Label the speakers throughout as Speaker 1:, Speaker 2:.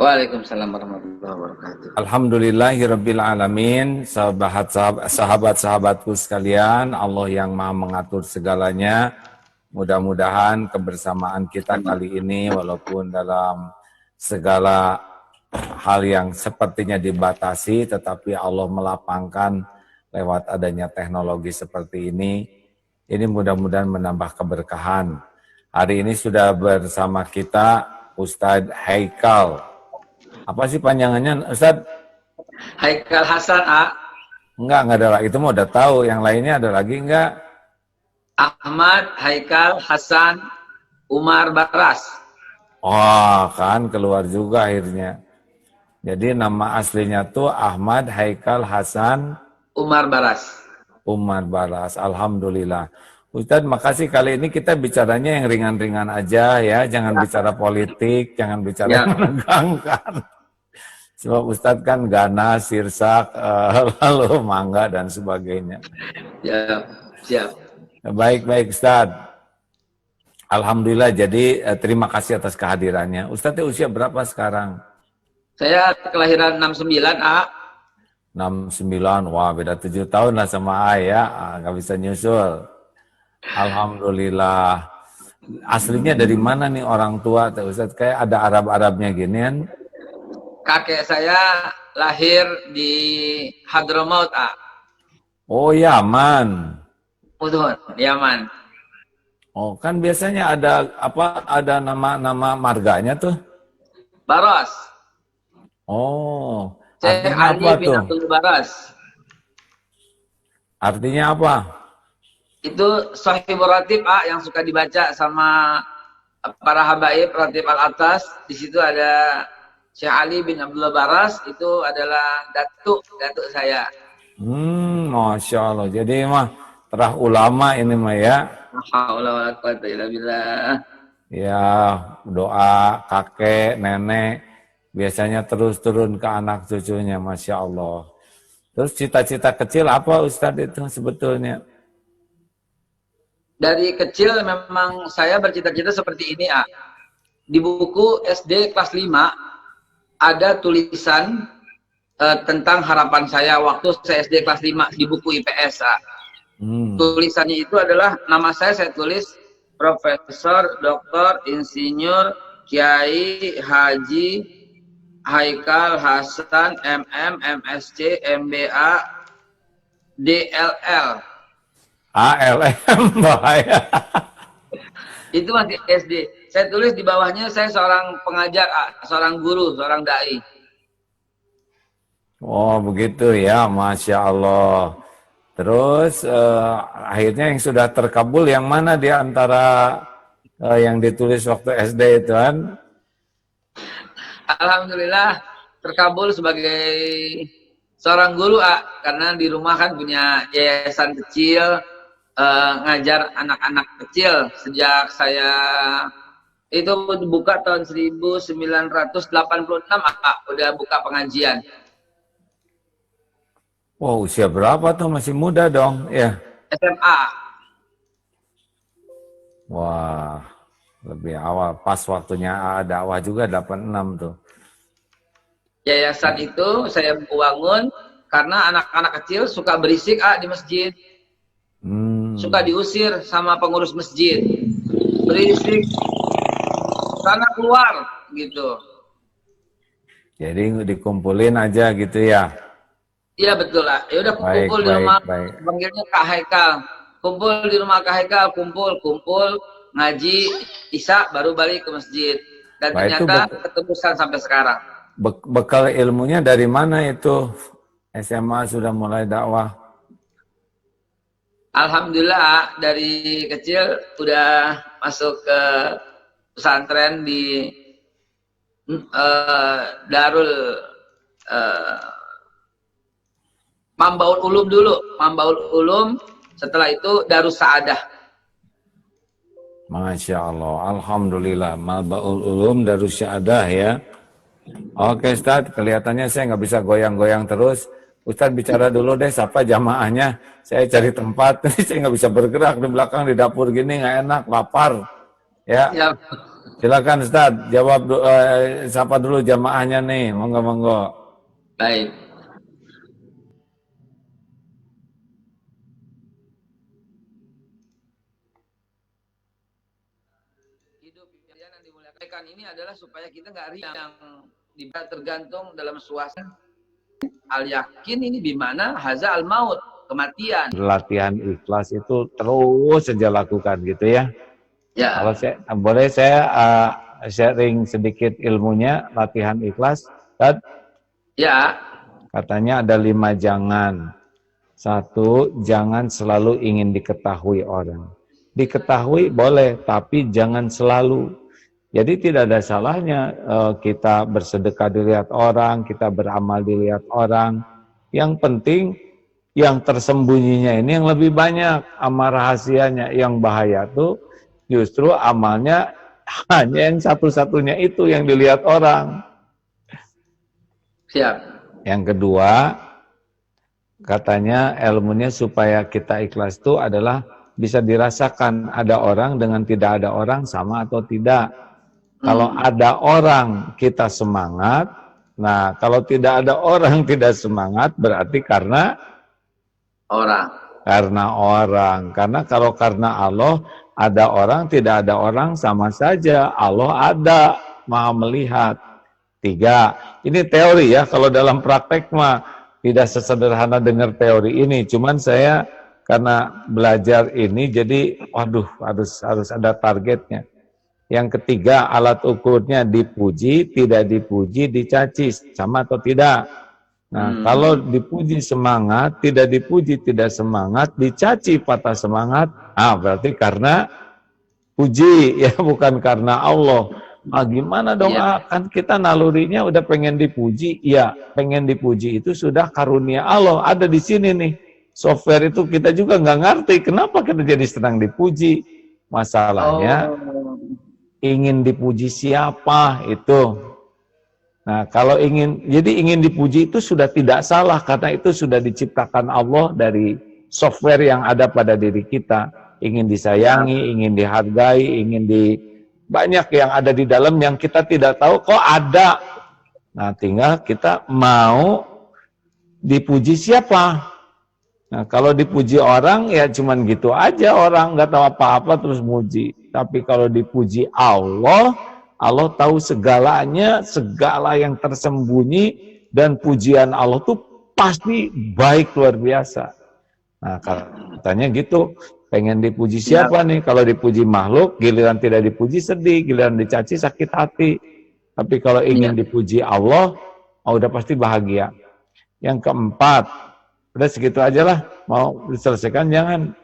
Speaker 1: Waalaikumsalam warahmatullahi wabarakatuh.
Speaker 2: Alhamdulillahirabbil alamin, sahabat-sahabatku sekalian, Allah yang Maha mengatur segalanya. Mudah-mudahan kebersamaan kita kali ini walaupun dalam segala hal yang sepertinya dibatasi, tetapi Allah melapangkan lewat adanya teknologi seperti ini mudah-mudahan menambah keberkahan. Hari ini sudah bersama kita Ustadz Haikal. Apa sih panjangannya, Ustadz?
Speaker 1: Haikal Hasan, A.
Speaker 2: Enggak ada lagi. Itu mau udah tahu. Yang lainnya ada lagi enggak?
Speaker 1: Ahmad Haikal Hasan Umar Baras.
Speaker 2: Oh, kan keluar juga akhirnya. Jadi nama aslinya tuh Ahmad Haikal Hasan
Speaker 1: Umar Baras.
Speaker 2: Umar Baras. Alhamdulillah. Ustadz, makasih kali ini kita bicaranya yang ringan-ringan aja ya. Jangan bicara politik, jangan bicara yang menegangkan. Sebab Ustadz kan ganas, sirsak, lalu mangga dan sebagainya.
Speaker 1: Ya, siap.
Speaker 2: Baik Ustadz. Alhamdulillah, jadi terima kasih atas kehadirannya. Ustadz usia berapa sekarang?
Speaker 1: Saya kelahiran 69, A.
Speaker 2: 69, wah beda 7 tahun lah sama A ya, nggak bisa nyusul. Alhamdulillah. Aslinya dari mana nih orang tua, Ustadz? Kayak ada Arab-Arabnya ginian.
Speaker 1: Kakek saya lahir di Hadramaut, A.
Speaker 2: Oh, Yaman.
Speaker 1: Udhun, Yaman.
Speaker 2: Oh, kan biasanya ada apa? Ada nama-nama marganya tuh.
Speaker 1: Baras.
Speaker 2: Oh,
Speaker 1: Syekh
Speaker 2: artinya
Speaker 1: Ali
Speaker 2: apa
Speaker 1: bin
Speaker 2: tuh?
Speaker 1: Abdul Baras.
Speaker 2: Artinya apa?
Speaker 1: Itu Sahibul Ratib, A, yang suka dibaca sama para habaib Ratib al-atas. Di situ ada Syekh Ali bin Abdul Baras, itu adalah datuk saya.
Speaker 2: Masya Allah. Jadi mah terah ulama ini mah ya. Ya, doa kakek, nenek biasanya terus turun ke anak cucunya, Masya Allah. Terus cita-cita kecil apa Ustadz itu sebetulnya?
Speaker 1: Dari kecil memang saya bercita-cita seperti ini, A. Di buku SD kelas 5 ada tulisan tentang harapan saya waktu saya SD kelas 5 di buku IPS, A. Tulisannya itu adalah nama saya tulis Profesor Dr. Insinyur Kiai Haji Haikal Hasan MM MSc MBA DLL.
Speaker 2: ALM bahaya.
Speaker 1: Itu masih SD. Saya tulis di bawahnya saya seorang pengajar, seorang guru, seorang dai.
Speaker 2: Oh begitu ya, Masya Allah. Terus akhirnya yang sudah terkabul yang mana di antara yang ditulis waktu SD itu kan?
Speaker 1: Alhamdulillah terkabul sebagai seorang guru, karena di rumah kan punya yayasan kecil, ngajar anak-anak kecil sejak saya itu buka tahun 1986, udah buka pengajian.
Speaker 2: Wow, usia berapa tuh? Masih muda dong, ya?
Speaker 1: SMA.
Speaker 2: Wah, lebih awal. Pas waktunya dakwah juga 86 tuh.
Speaker 1: Yayasan itu saya bangun karena anak-anak kecil suka berisik, di masjid. Suka diusir sama pengurus masjid. Berisik, sana keluar, gitu.
Speaker 2: Jadi dikumpulin aja gitu ya?
Speaker 1: Iya betul lah. Ya udah kumpul di rumah, panggilnya Kak Haikal. Kumpul di rumah Kak Haikal, kumpul ngaji Isya baru balik ke masjid. Dan ternyata keterusan sampai sekarang.
Speaker 2: Bekal ilmunya dari mana itu? SMA sudah mulai dakwah.
Speaker 1: Alhamdulillah dari kecil udah masuk ke pesantren di Darul Mambaul Ulum dulu, Mambaul Ulum, setelah itu Darus Saadah.
Speaker 2: Masya Allah, Alhamdulillah, Mambaul Ulum, Darus Saadah ya. Oke Ustadz, kelihatannya saya nggak bisa goyang-goyang terus. Ustadz bicara dulu deh, siapa jamaahnya. Saya cari tempat, saya nggak bisa bergerak di belakang di dapur gini, nggak enak, lapar. Ya. Silakan Ustaz, jawab siapa dulu jamaahnya nih, monggo.
Speaker 1: Baik. Hidup yang dimuliakan ini adalah supaya kita nggak riang, yang tergantung dalam suasana al yakin ini bimana haza al maut, kematian.
Speaker 2: Latihan ikhlas itu terus saja lakukan gitu ya.
Speaker 1: Ya.
Speaker 2: Kalau boleh saya sharing sedikit ilmunya latihan ikhlas. Tad?
Speaker 1: Ya.
Speaker 2: Katanya ada 5 jangan. 1, jangan selalu ingin diketahui orang. Diketahui boleh, tapi jangan selalu. Jadi tidak ada salahnya kita bersedekah dilihat orang, kita beramal dilihat orang. Yang penting yang tersembunyinya ini yang lebih banyak, amal rahasianya. Yang bahaya tuh justru amalnya hanya yang satu-satunya itu yang dilihat orang.
Speaker 1: Siap.
Speaker 2: Yang kedua, katanya ilmunya supaya kita ikhlas itu adalah bisa dirasakan ada orang dengan tidak ada orang sama atau tidak. Kalau ada orang kita semangat, nah kalau tidak ada orang tidak semangat berarti karena
Speaker 1: orang.
Speaker 2: Karena kalau karena Allah ada orang tidak ada orang sama saja. Allah ada, Maha melihat. 3, ini teori ya. Kalau dalam praktek mah tidak sesederhana dengar teori ini. Cuman saya karena belajar ini jadi waduh harus ada targetnya. Yang ketiga, alat ukurnya dipuji, tidak dipuji, dicaci, sama atau tidak. Nah, kalau dipuji semangat, tidak dipuji tidak semangat, dicaci patah semangat, berarti karena puji, ya bukan karena Allah. Gimana dong, kan kita nalurinya udah pengen dipuji, ya pengen dipuji itu sudah karunia Allah, ada di sini nih. Software itu kita juga nggak ngerti, kenapa kita jadi senang dipuji. Masalahnya, ingin dipuji siapa itu. Nah, kalau ingin dipuji itu sudah tidak salah karena itu sudah diciptakan Allah dari software yang ada pada diri kita. Ingin disayangi, ingin dihargai, banyak yang ada di dalam yang kita tidak tahu kok ada. Nah, tinggal kita mau dipuji siapa. Nah, kalau dipuji orang ya cuman gitu aja, orang nggak tahu apa-apa terus muji. Tapi kalau dipuji Allah, Allah tahu segalanya, segala yang tersembunyi, dan pujian Allah tuh pasti baik luar biasa. Nah, katanya gitu, pengen dipuji siapa nih? Kalau dipuji makhluk, giliran tidak dipuji sedih, giliran dicaci sakit hati. Tapi kalau ingin dipuji Allah, udah pasti bahagia. Yang keempat, udah segitu aja lah, mau diselesaikan jangan.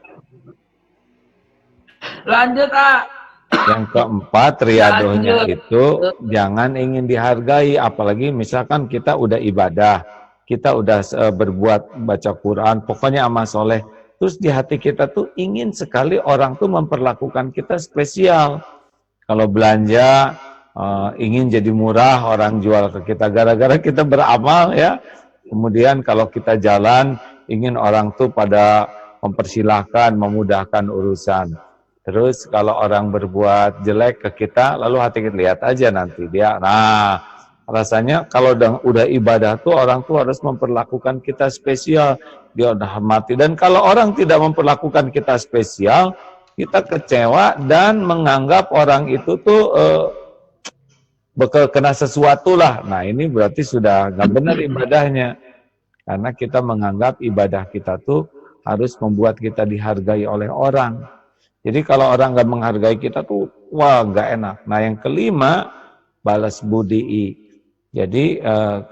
Speaker 1: Lanjut,
Speaker 2: Yang keempat, riadohnya itu jangan ingin dihargai, apalagi misalkan kita udah ibadah, kita udah berbuat baca Quran, pokoknya amal soleh, terus di hati kita tuh ingin sekali orang tuh memperlakukan kita spesial. Kalau belanja, ingin jadi murah, orang jual ke kita gara-gara kita beramal ya. Kemudian kalau kita jalan, ingin orang tuh pada mempersilahkan, memudahkan urusan. Terus kalau orang berbuat jelek ke kita, lalu hati kita lihat aja nanti dia. Nah, rasanya kalau udah ibadah tuh orang tuh harus memperlakukan kita spesial. Dia udah hormati. Dan kalau orang tidak memperlakukan kita spesial, kita kecewa dan menganggap orang itu tuh bakal kena sesuatu lah. Nah, ini berarti sudah nggak benar ibadahnya. Karena kita menganggap ibadah kita tuh harus membuat kita dihargai oleh orang. Jadi kalau orang nggak menghargai kita tuh, wah nggak enak. Nah yang kelima, balas budi. Jadi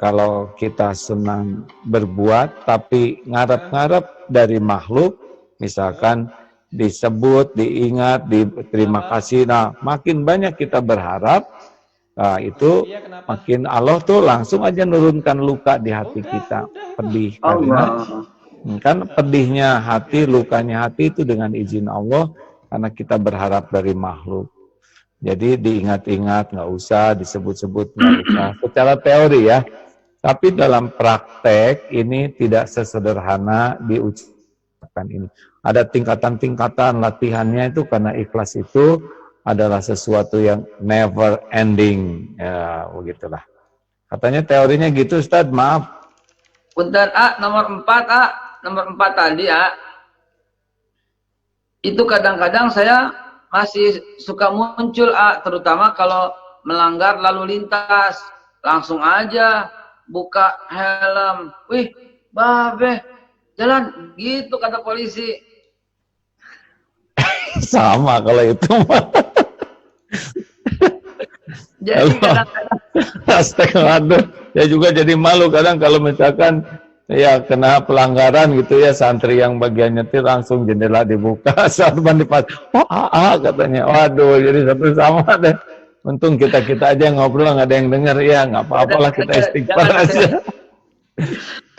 Speaker 2: kalau kita senang berbuat, tapi ngarep-ngarep dari makhluk, misalkan disebut, diingat, diterima kasih, nah makin banyak kita berharap, nah itu makin Allah tuh langsung aja nurunkan luka di hati kita, pedih. Karena kan pedihnya hati, lukanya hati itu dengan izin Allah, karena kita berharap dari makhluk. Jadi diingat-ingat, nggak usah disebut-sebut, nggak usah. Secara teori ya, tapi dalam praktek ini tidak sesederhana diucapkan ini. Ada tingkatan-tingkatan latihannya itu karena ikhlas itu adalah sesuatu yang never ending. Ya, begitulah. Katanya teorinya gitu, Ustadz, maaf.
Speaker 1: Punten nomor 4 nomor 4 tadi itu kadang-kadang saya masih suka muncul terutama kalau melanggar lalu lintas, langsung aja buka helm, wih babe jalan gitu kata polisi.
Speaker 2: Sama kalau itu mah.
Speaker 1: Jadi kadang-kadang
Speaker 2: Astagfirullah, ya juga jadi malu kadang kalau misalkan ya kena pelanggaran gitu ya, santri yang bagian nyetir langsung jendela dibuka, sarban dipas, katanya, waduh, jadi satu sama deh. Untung kita aja ngobrol nggak ada yang dengar, ya nggak apa-apalah, kita istighfar aja.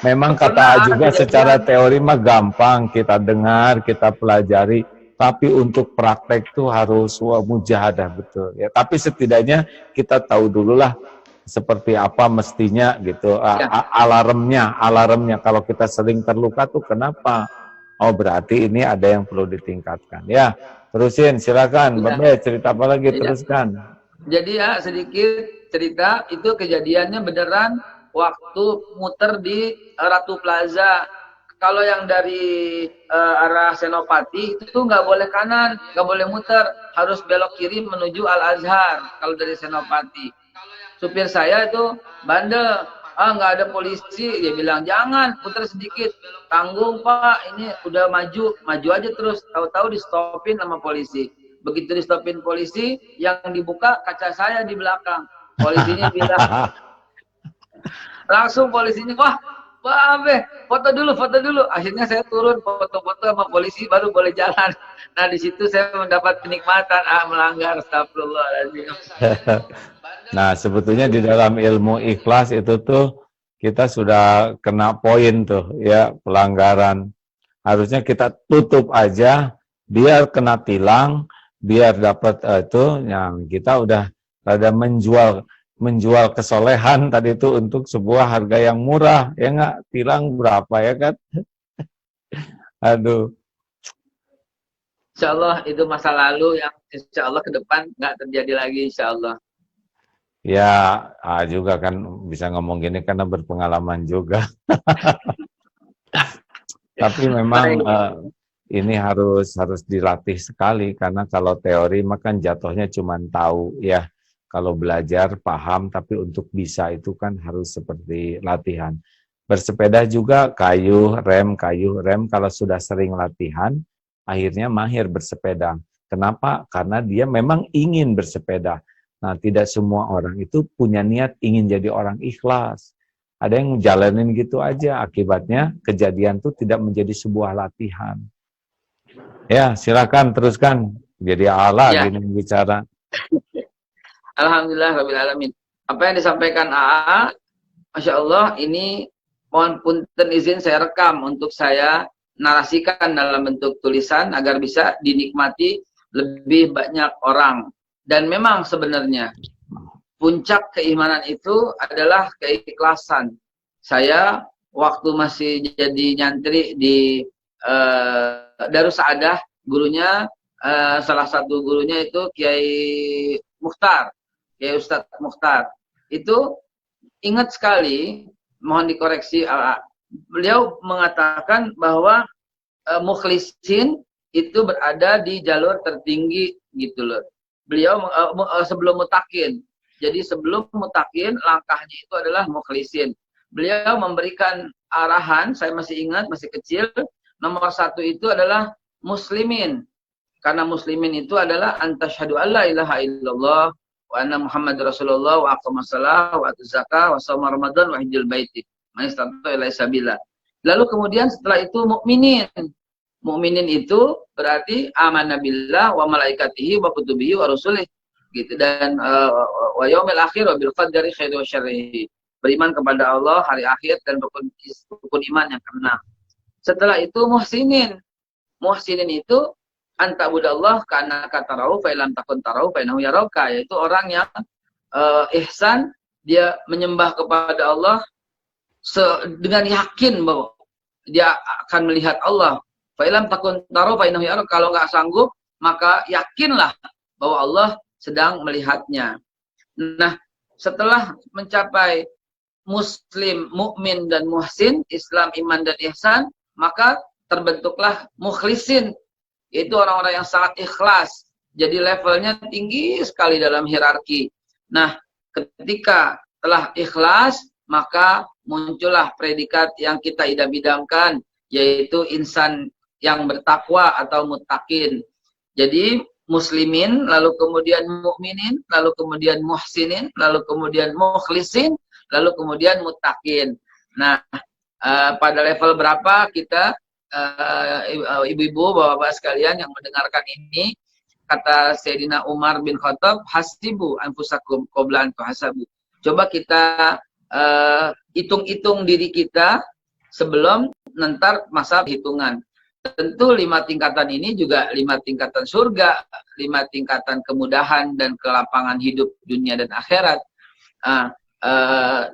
Speaker 2: Memang kata juga secara teori mah gampang kita dengar, kita pelajari. Tapi untuk praktek tuh harus mujahadah betul ya. Tapi setidaknya kita tahu dulu lah seperti apa mestinya gitu. Alarmnya kalau kita sering terluka tuh kenapa? Oh berarti ini ada yang perlu ditingkatkan ya. Terusin silakan, Babe, cerita apa lagi, teruskan.
Speaker 1: Jadi sedikit cerita, itu kejadiannya beneran waktu muter di Ratu Plaza. Kalau yang dari arah Senopati itu nggak boleh kanan, nggak boleh muter, harus belok kiri menuju Al Azhar. Kalau dari Senopati, supir saya itu bandel, nggak ada polisi, dia bilang jangan putar sedikit, tanggung Pak, ini udah maju aja terus. Tahu-tahu di stopin sama polisi. Begitu di stopin polisi, yang dibuka kaca saya di belakang. Polisinya bilang, langsung polisinya, wah Babe, foto dulu. Akhirnya saya turun foto-foto sama polisi baru boleh jalan. Nah di situ saya mendapat kenikmatan melanggar, astagfirullahaladzim.
Speaker 2: Nah sebetulnya di dalam ilmu ikhlas itu tuh kita sudah kena poin tuh ya, pelanggaran. Harusnya kita tutup aja biar kena tilang, biar dapat itu yang kita udah ada menjual kesolehan tadi itu untuk sebuah harga yang murah, ya nggak? Tilang berapa ya kan? Aduh.
Speaker 1: Insya Allah itu masa lalu yang insya Allah ke depan nggak terjadi lagi, insya Allah.
Speaker 2: Ya, juga kan bisa ngomong gini karena berpengalaman juga. Tapi memang ini harus dilatih sekali, karena kalau teori makan jatuhnya cuma tahu ya. Kalau belajar, paham, tapi untuk bisa itu kan harus seperti latihan. Bersepeda juga kayu, rem, kalau sudah sering latihan, akhirnya mahir bersepeda. Kenapa? Karena dia memang ingin bersepeda. Nah, tidak semua orang itu punya niat ingin jadi orang ikhlas. Ada yang jalanin gitu aja, akibatnya kejadian itu tidak menjadi sebuah latihan. Ya, silakan teruskan. Jadi Allah gini bicara.
Speaker 1: Alhamdulillah Rabbil Alamin. Apa yang disampaikan AA, Masya Allah, ini mohon punten izin saya rekam untuk saya narasikan dalam bentuk tulisan agar bisa dinikmati lebih banyak orang. Dan memang sebenarnya puncak keimanan itu adalah keikhlasan. Saya waktu masih jadi nyantri di Darus Saadah, gurunya salah satu gurunya itu Kiai Mukhtar. Ya Ustadz Mukhtar, itu ingat sekali, mohon dikoreksi, beliau mengatakan bahwa mukhlisin itu berada di jalur tertinggi gitu loh. Beliau sebelum mutakin, jadi sebelum mutakin langkahnya itu adalah mukhlisin. Beliau memberikan arahan, saya masih ingat, masih kecil, nomor 1 itu adalah muslimin, karena muslimin itu adalah antasyhadu alla ilaha illallah wa anna Muhammad Rasulullah wa aqamas shalah wa atuz zakah wa shaum Ramadan wa hajjal baiti man istata ila sabila. Lalu kemudian setelah itu mukminin. Mukminin itu berarti amanna billah wa malaikatihi wa kutubihi wa rusulih gitu, dan wa yaumil akhir wa bil qadari khairi wa syarrihi. Beriman kepada Allah, hari akhir, dan rukun iman yang keenam. Setelah itu muhsinin. Muhsinin itu anta budallah karena kata rau fa ilam takun tarau fa innahu yarauka, yaitu orang yang ihsan, dia menyembah kepada Allah dengan yakin bahwa dia akan melihat Allah. Fa ilam takun tarau fa innahu yarauka, kalau nggak sanggup maka yakinlah bahwa Allah sedang melihatnya. Nah, setelah mencapai muslim, mukmin dan muhsin, Islam, iman dan ihsan, maka terbentuklah mukhlisin, yaitu orang-orang yang sangat ikhlas. Jadi levelnya tinggi sekali dalam hierarki. Nah, ketika telah ikhlas, maka muncullah predikat yang kita idam-idamkan, yaitu insan yang bertakwa atau muttaqin. Jadi muslimin, lalu kemudian mukminin, lalu kemudian muhsinin, lalu kemudian mukhlisin, lalu kemudian muttaqin. Nah, pada level berapa kita ibu-ibu, bapak-bapak sekalian yang mendengarkan ini, kata Sayyidina Umar bin Khattab, hasibu anfusakum qabla an tuhasabu. Coba kita hitung-hitung diri kita sebelum nanti masa hitungan. Tentu 5 tingkatan ini juga 5 tingkatan surga, 5 tingkatan kemudahan dan kelapangan hidup dunia dan akhirat.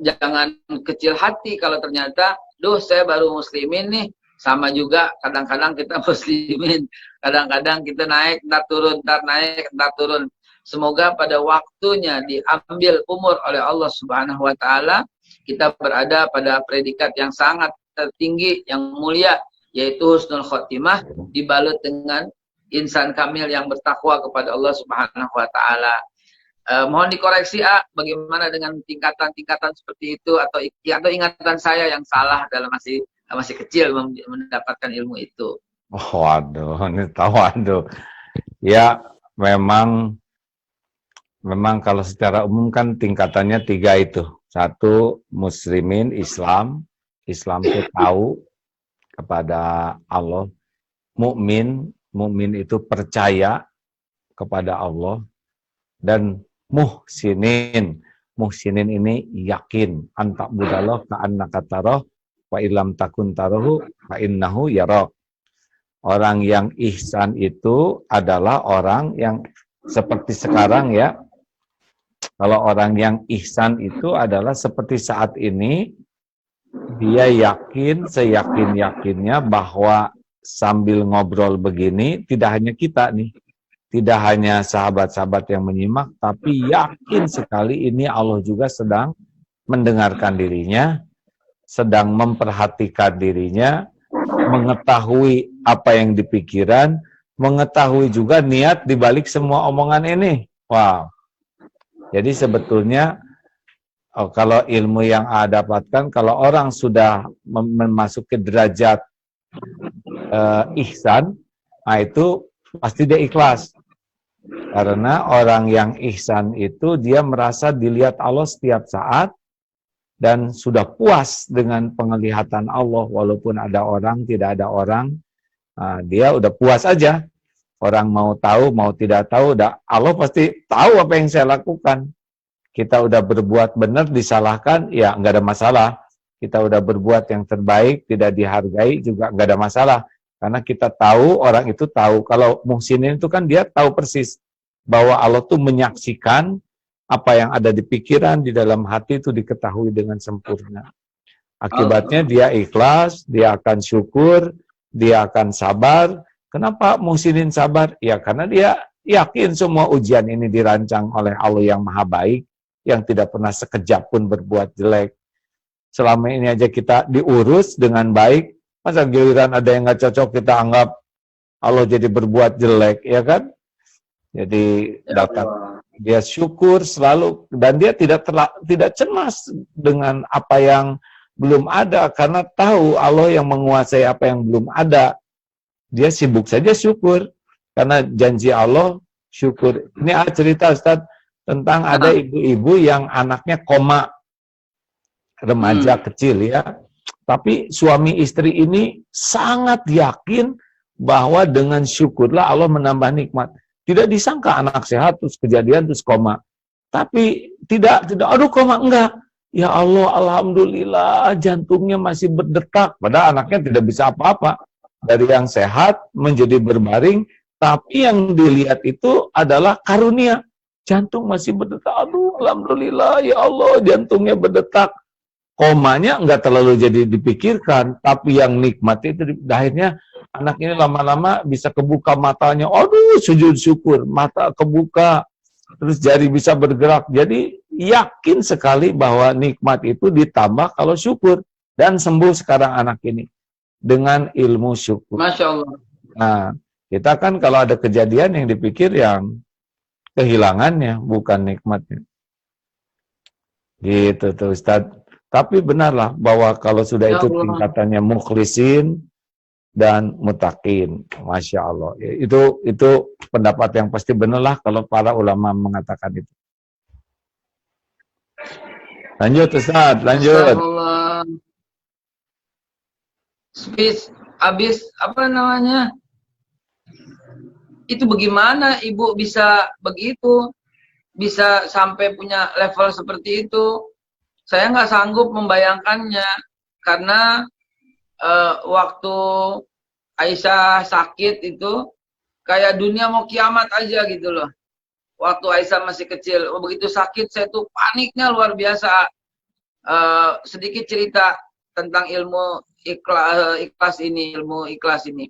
Speaker 1: Jangan kecil hati kalau ternyata, duh saya baru muslimin nih. Sama juga kadang-kadang kita muslimin, kadang-kadang kita naik, ntar turun, ntar naik, ntar turun. Semoga pada waktunya diambil umur oleh Allah Subhanahu wa Ta'ala, kita berada pada predikat yang sangat tertinggi, yang mulia, yaitu husnul khotimah, dibalut dengan insan kamil yang bertakwa kepada Allah Subhanahu wa Ta'ala. Mohon dikoreksi, bagaimana dengan tingkatan-tingkatan seperti itu, atau ingatan saya yang salah dalam masih kecil mendapatkan ilmu itu.
Speaker 2: Waduh, ini tahu, waduh. Ya, memang kalau secara umum kan tingkatannya 3 itu. 1, muslimin, Islam itu tahu kepada Allah. Mukmin itu percaya kepada Allah. Dan muhsinin ini yakin, antak budallah ka'annaka tarah wa illam takun tarahu fa innahu yarah. Orang yang ihsan itu adalah orang yang seperti sekarang ya. Kalau orang yang ihsan itu adalah seperti saat ini, dia yakin, seyakin-yakinnya bahwa sambil ngobrol begini, tidak hanya kita nih, tidak hanya sahabat-sahabat yang menyimak, tapi yakin sekali ini Allah juga sedang mendengarkan dirinya, sedang memperhatikan dirinya, mengetahui apa yang dipikiran, mengetahui juga niat dibalik semua omongan ini. Wow. Jadi sebetulnya kalau ilmu yang Anda dapatkan, kalau orang sudah memasuki derajat ihsan, nah itu pasti dia ikhlas. Karena orang yang ihsan itu dia merasa dilihat Allah setiap saat dan sudah puas dengan penglihatan Allah, walaupun ada orang, tidak ada orang, dia udah puas aja. Orang mau tahu, mau tidak tahu, Allah pasti tahu apa yang saya lakukan. Kita udah berbuat benar, disalahkan, ya nggak ada masalah. Kita udah berbuat yang terbaik, tidak dihargai, juga nggak ada masalah. Karena kita tahu, orang itu tahu. Kalau muhsinin itu kan dia tahu persis bahwa Allah tuh menyaksikan apa yang ada di pikiran, di dalam hati itu diketahui dengan sempurna. Akibatnya dia ikhlas, dia akan syukur, dia akan sabar. Kenapa muhsinin sabar? Ya karena dia yakin semua ujian ini dirancang oleh Allah yang maha baik, yang tidak pernah sekejap pun berbuat jelek. Selama ini aja kita diurus dengan baik, masa giliran ada yang nggak cocok kita anggap Allah jadi berbuat jelek, ya kan? Jadi dia syukur selalu, dan dia tidak cemas dengan apa yang belum ada, karena tahu Allah yang menguasai apa yang belum ada. Dia sibuk saja syukur, karena janji Allah syukur. Ini cerita Ustaz tentang ada ibu-ibu yang anaknya koma, remaja kecil ya. Tapi suami istri ini sangat yakin bahwa dengan syukurlah Allah menambah nikmat. Tidak disangka anak sehat terus kejadian terus koma. Tapi tidak aduh koma, enggak. Ya Allah, alhamdulillah jantungnya masih berdetak. Padahal anaknya tidak bisa apa-apa. Dari yang sehat menjadi berbaring, tapi yang dilihat itu adalah karunia. Jantung masih berdetak. Aduh, alhamdulillah ya Allah, jantungnya berdetak. Komanya enggak terlalu jadi dipikirkan, tapi yang nikmat itu akhirnya anak ini lama-lama bisa kebuka matanya, aduh sujud syukur, mata kebuka, terus jari bisa bergerak. Jadi yakin sekali bahwa nikmat itu ditambah kalau syukur. Dan sembuh sekarang anak ini dengan ilmu syukur.
Speaker 1: Masya Allah.
Speaker 2: Nah, kita kan kalau ada kejadian yang dipikir yang kehilangannya, bukan nikmatnya. Gitu tuh Ustaz. Tapi benarlah bahwa kalau sudah
Speaker 1: Ya
Speaker 2: itu
Speaker 1: Allah.
Speaker 2: tingkatannya mukhlisin dan mutakin, Masya Allah. Itu pendapat yang pasti benarlah kalau para ulama mengatakan itu. Lanjut Ustaz, lanjut.
Speaker 1: Astagfirullah. Speech habis apa namanya? Itu bagaimana ibu bisa begitu? Bisa sampai punya level seperti itu? Saya nggak sanggup membayangkannya karena waktu Aisyah sakit itu kayak dunia mau kiamat aja gitu loh. Waktu Aisyah masih kecil, begitu sakit saya tuh paniknya luar biasa. Sedikit cerita tentang ilmu ikhlas ini, ilmu ikhlas ini.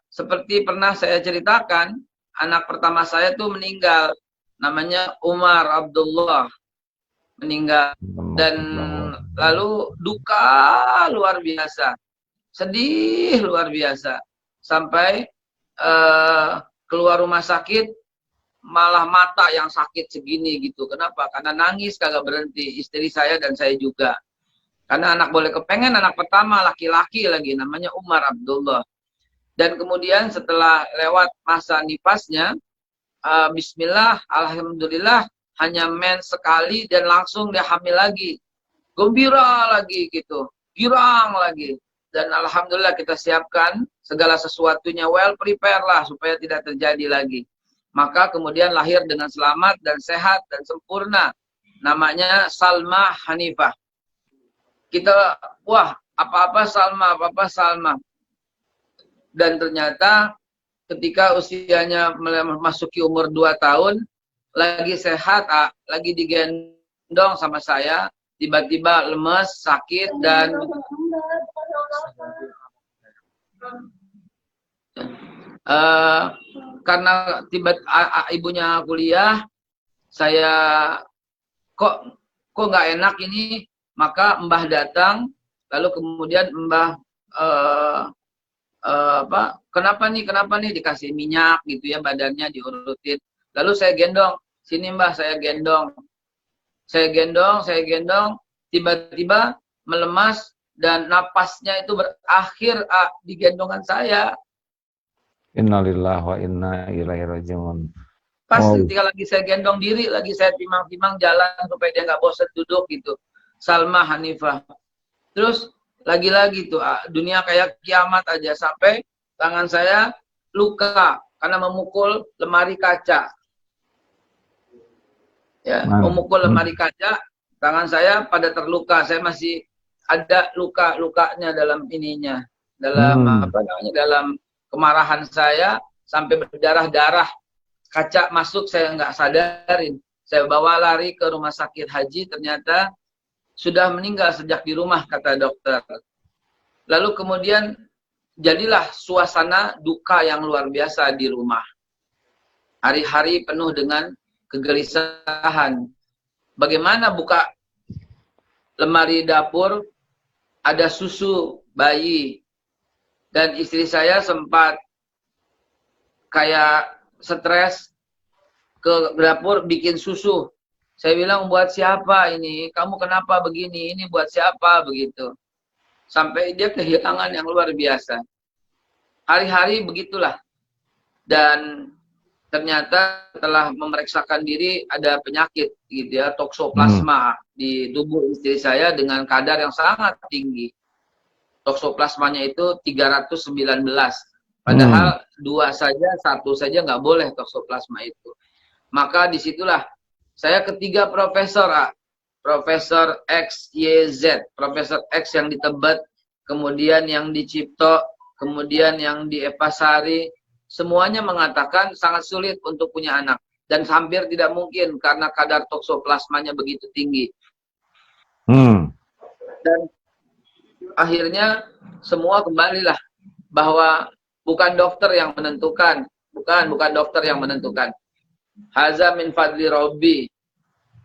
Speaker 1: Seperti pernah saya ceritakan, anak pertama saya tuh meninggal, namanya Umar Abdullah, meninggal. Dan lalu duka luar biasa, sedih luar biasa, sampai keluar rumah sakit malah mata yang sakit segini gitu. Kenapa? Karena nangis kagak berhenti, istri saya dan saya juga. Karena anak boleh kepengen, anak pertama laki-laki lagi, namanya Umar Abdullah. Dan kemudian setelah lewat masa nifasnya, bismillah, alhamdulillah, hanya mens sekali dan langsung dia hamil lagi. Gembira lagi gitu, girang lagi. Dan alhamdulillah kita siapkan segala sesuatunya, well prepare lah supaya tidak terjadi lagi. Maka kemudian lahir dengan selamat dan sehat dan sempurna. Namanya Salma Hanifah. Kita, wah, apa-apa Salma, apa-apa Salma. Dan ternyata ketika usianya memasuki umur 2 tahun, lagi sehat, lagi digendong sama saya, tiba-tiba lemes, sakit, dan karena ibunya kuliah, saya kok nggak enak ini, maka Mbah datang, lalu kemudian Mbah kenapa nih dikasih minyak gitu ya, badannya diurutin. Lalu saya gendong, sini Mbah, saya gendong, tiba-tiba melemas dan napasnya itu berakhir di gendongan saya.
Speaker 2: Innalillahi wa inna ilaihi raji'un.
Speaker 1: Pas ketika lagi saya gendong diri, lagi saya timang-timang jalan supaya dia nggak bosan duduk gitu. Salma Hanifah. Terus lagi-lagi tuh dunia kayak kiamat aja, sampai tangan saya luka karena memukul lemari kaca. Ya, memukul lemari kaca, tangan saya pada terluka. Saya masih ada luka-lukanya dalam ininya, dalam dalam kemarahan saya sampai berdarah-darah. Kaca masuk, saya nggak sadarin. Saya bawa lari ke rumah sakit haji, ternyata sudah meninggal sejak di rumah, kata dokter. Lalu kemudian jadilah suasana duka yang luar biasa di rumah. Hari-hari penuh dengan kegelisahan. Bagaimana buka lemari dapur, ada susu bayi. Dan istri saya sempat kayak stres ke dapur bikin susu. Saya bilang, buat siapa ini? Kamu kenapa begini? Ini buat siapa? Begitu. Sampai dia kehilangan yang luar biasa. Hari-hari begitulah. Dan ternyata setelah memeriksakan diri ada penyakit gitu ya, toksoplasma di tubuh istri saya dengan kadar yang sangat tinggi. Toksoplasmanya itu 319. Padahal 2 saja, 1 saja nggak boleh toksoplasma itu. Maka disitulah saya ketiga profesor, Profesor X, Y, Z. Profesor X yang di Tebet, kemudian yang di Cipto, kemudian yang di Epasari. Semuanya mengatakan sangat sulit untuk punya anak. Dan hampir tidak mungkin karena kadar toksoplasmanya begitu tinggi. Dan akhirnya semua kembalilah bahwa bukan dokter yang menentukan, bukan dokter yang menentukan. Haza min fadli Rabbi.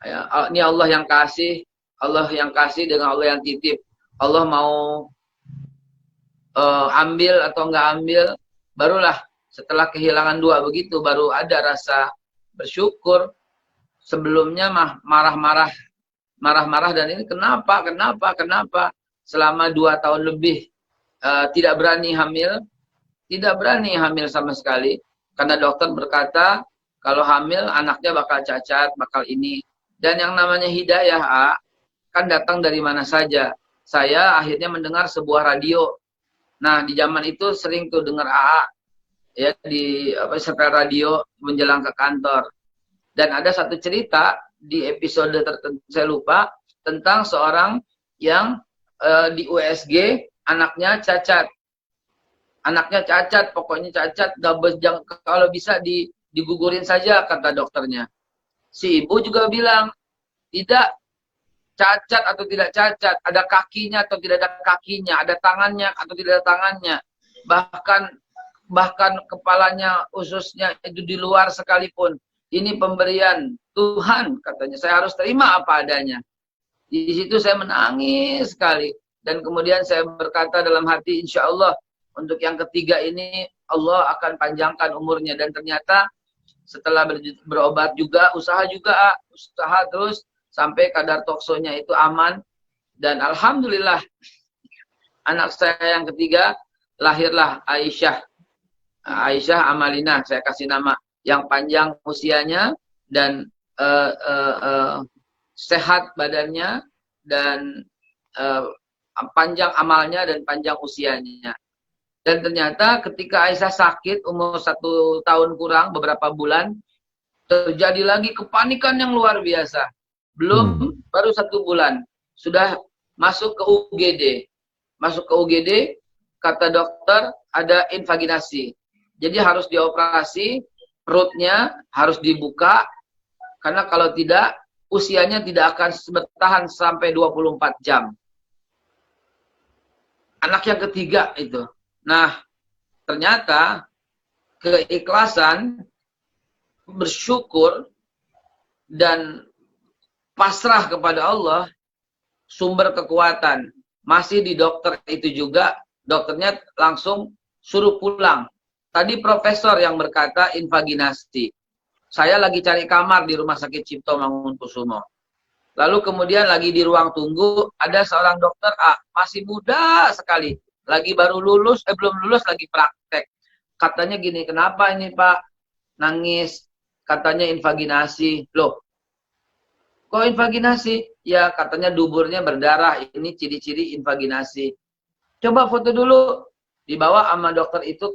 Speaker 1: Ya, ini Allah yang kasih dengan Allah yang titip. Allah mau ambil atau enggak ambil, barulah setelah kehilangan dua begitu baru ada rasa bersyukur. Sebelumnya marah-marah dan ini kenapa selama 2 tahun lebih tidak berani hamil sama sekali karena dokter berkata kalau hamil anaknya bakal cacat, bakal ini. Dan yang namanya hidayah kan datang dari mana saja. Saya akhirnya mendengar sebuah radio. Nah, di zaman itu sering tuh dengar ya di setel radio menjelang ke kantor. Dan ada satu cerita di episode tertentu saya lupa tentang seorang yang di USG anaknya cacat. Anaknya cacat, pokoknya cacat, kalau bisa digugurin saja kata dokternya. Si ibu juga bilang, tidak cacat atau tidak cacat, ada kakinya atau tidak ada kakinya, ada tangannya atau tidak ada tangannya. Bahkan kepalanya, ususnya itu di luar sekalipun. Ini pemberian Tuhan, katanya. Saya harus terima apa adanya. Di situ saya menangis sekali. Dan kemudian saya berkata dalam hati, insya Allah, untuk yang ketiga ini, Allah akan panjangkan umurnya. Dan ternyata setelah berobat juga, usaha terus, sampai kadar toksonya itu aman. Dan Alhamdulillah, anak saya yang ketiga, lahirlah Aisyah. Aisyah Amalina, saya kasih nama. Yang panjang usianya, dan sehat badannya, dan panjang amalnya, dan panjang usianya. Dan ternyata ketika Aisyah sakit, umur 1 tahun kurang, beberapa bulan, terjadi lagi kepanikan yang luar biasa. Baru 1 bulan, sudah masuk ke UGD. Masuk ke UGD, kata dokter, ada invaginasi. Jadi harus dioperasi, perutnya harus dibuka, karena kalau tidak, usianya tidak akan bertahan sampai 24 jam. Anak yang ketiga itu. Nah, ternyata keikhlasan, bersyukur, dan pasrah kepada Allah, sumber kekuatan. Masih di dokter itu juga, dokternya langsung suruh pulang. Tadi profesor yang berkata invaginasi. Saya lagi cari kamar di Rumah Sakit Cipto Mangunkusumo. Lalu kemudian lagi di ruang tunggu, ada seorang dokter masih muda sekali. Lagi baru lulus, belum lulus lagi praktek. Katanya gini, kenapa ini Pak nangis? Katanya invaginasi. Loh, kok invaginasi? Ya katanya duburnya berdarah, ini ciri-ciri invaginasi. Coba foto dulu. Dibawa sama dokter itu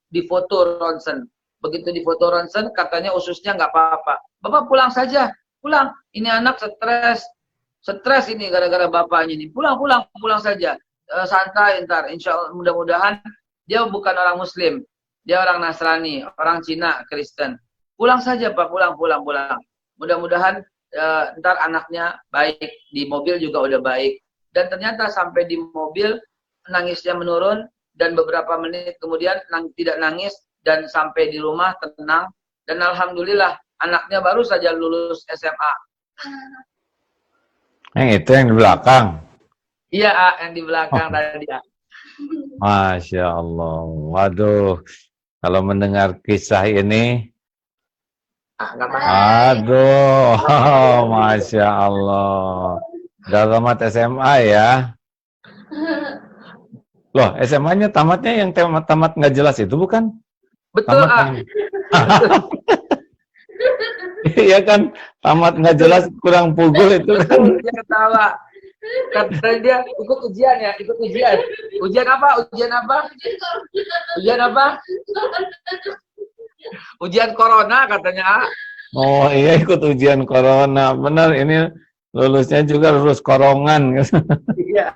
Speaker 1: di foto ronsen. Begitu di foto ronsen, katanya ususnya nggak apa-apa. Bapak pulang saja, pulang. Ini anak stres ini gara-gara bapaknya ini. Pulang saja. Santai ntar, insya Allah mudah-mudahan dia bukan orang Muslim, dia orang Nasrani, orang Cina, Kristen. Pulang saja Pak, pulang. Mudah-mudahan ntar anaknya baik, di mobil juga udah baik. Dan ternyata sampai di mobil nangisnya menurun dan beberapa menit kemudian tidak nangis dan sampai di rumah tenang dan alhamdulillah anaknya baru saja lulus SMA.
Speaker 2: Yang itu yang di belakang.
Speaker 1: Iya, yang di belakang tadi.
Speaker 2: Masya Allah. Waduh, kalau mendengar kisah ini, aduh, Masya Allah. Udah tamat SMA ya? Loh, SMA-nya tamatnya yang tamat nggak jelas itu bukan?
Speaker 1: Betul,
Speaker 2: Iya kan, tamat nggak jelas, kurang pugul itu kan.
Speaker 1: Dia ketawa. Kata dia, ikut ujian ya, ikut ujian. Ujian apa? Ujian corona katanya.
Speaker 2: Oh iya, ikut ujian corona. Benar, ini lulusnya juga lulus korongan.
Speaker 1: Iya.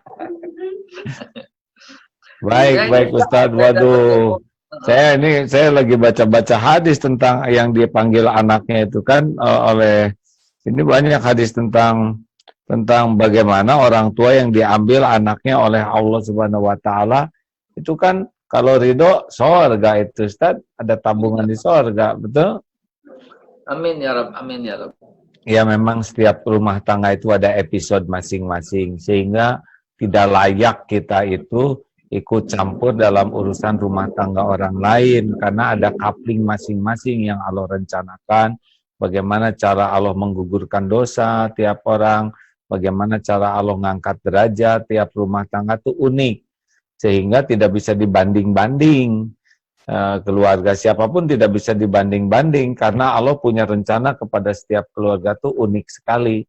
Speaker 2: Baik Ustadz. Waduh. Saya lagi baca-baca hadis tentang yang dipanggil anaknya itu kan oleh ini banyak hadis tentang bagaimana orang tua yang diambil anaknya oleh Allah Subhanahu wa taala itu kan kalau ridho sorga itu Ustaz, ada tabungan di sorga, betul?
Speaker 1: Amin ya Rabb, amin ya Rabb.
Speaker 2: Ya memang setiap rumah tangga itu ada episode masing-masing, sehingga tidak layak kita itu ikut campur dalam urusan rumah tangga orang lain, karena ada coupling masing-masing yang Allah rencanakan, bagaimana cara Allah menggugurkan dosa tiap orang, bagaimana cara Allah mengangkat derajat tiap rumah tangga itu unik, sehingga tidak bisa dibanding-banding. Keluarga siapapun tidak bisa dibanding-banding karena Allah punya rencana kepada setiap keluarga tuh unik sekali.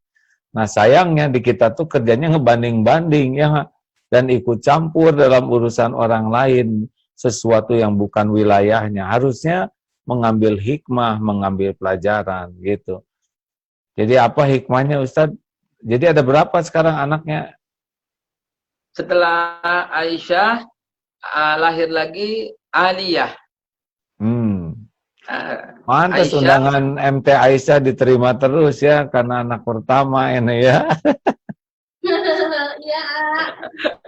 Speaker 2: Nah sayangnya di kita tuh kerjanya ngebanding-banding ya, dan ikut campur dalam urusan orang lain, sesuatu yang bukan wilayahnya. Harusnya mengambil hikmah, mengambil pelajaran gitu. Jadi apa hikmahnya Ustadz? Jadi ada berapa sekarang anaknya?
Speaker 1: Setelah Aisyah lahir lagi Aliyah.
Speaker 2: Mantas
Speaker 1: Aisyah,
Speaker 2: undangan MT Aisyah diterima terus ya, karena anak pertama ini ya.
Speaker 3: Ya.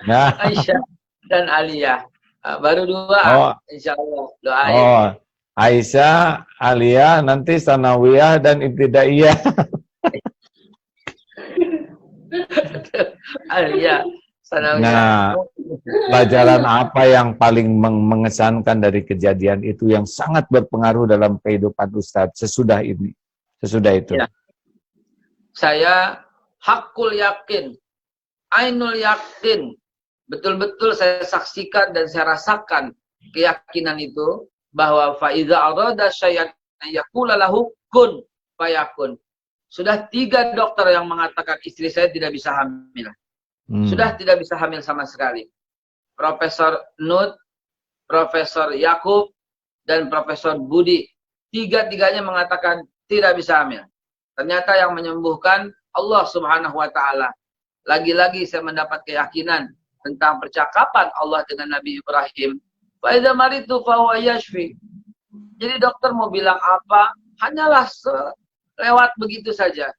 Speaker 2: Nah.
Speaker 1: Aisyah dan Aliyah. Baru 2, insya Allah. Doain.
Speaker 2: Oh, Aisyah, Aliyah, nanti Sanawiyah dan Ibtidaiyah.
Speaker 1: Aliyah, Sanawiyah.
Speaker 2: Nah, pelajaran apa yang paling mengesankan dari kejadian itu yang sangat berpengaruh dalam kehidupan Ustadz sesudah ini, sesudah itu?
Speaker 1: Ya. Saya hakul yakin, ainul yakin, betul-betul saya saksikan dan saya rasakan keyakinan itu bahwa faiza arada syai'an yaqula lahu kun fayakun. Sudah 3 dokter yang mengatakan istri saya tidak bisa hamil. Sudah tidak bisa hamil sama sekali. Profesor Nud, Profesor Yakub, dan Profesor Budi. 3-tiganya mengatakan tidak bisa hamil. Ternyata yang menyembuhkan Allah Subhanahu wa Ta'ala. Lagi-lagi saya mendapat keyakinan tentang percakapan Allah dengan Nabi Ibrahim. Fa idza maritu fa huwa yashfi. Jadi dokter mau bilang apa, hanyalah lewat begitu saja.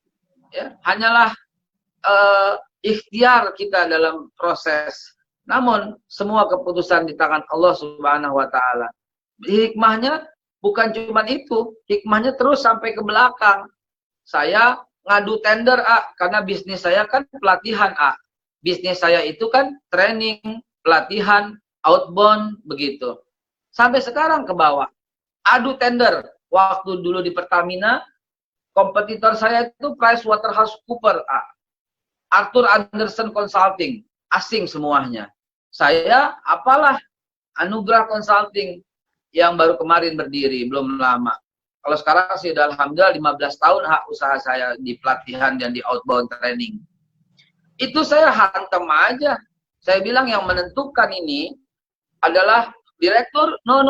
Speaker 1: Ya, hanyalah ikhtiar kita dalam proses. Namun semua keputusan di tangan Allah Subhanahu wa Ta'ala. Hikmahnya bukan cuma itu, hikmahnya terus sampai ke belakang. Saya ngadu tender karena bisnis saya kan pelatihan Bisnis saya itu kan training, pelatihan, outbound begitu. Sampai sekarang ke bawah. Adu tender. Waktu dulu di Pertamina, kompetitor saya itu PricewaterhouseCoopers, Arthur Andersen Consulting, asing semuanya. Saya apalah Anugerah Consulting yang baru kemarin berdiri, belum lama. Kalau sekarang sih udah alhamdulillah 15 tahun usaha saya di pelatihan dan di outbound training. Itu saya hantam aja. Saya bilang yang menentukan ini adalah direktur. No.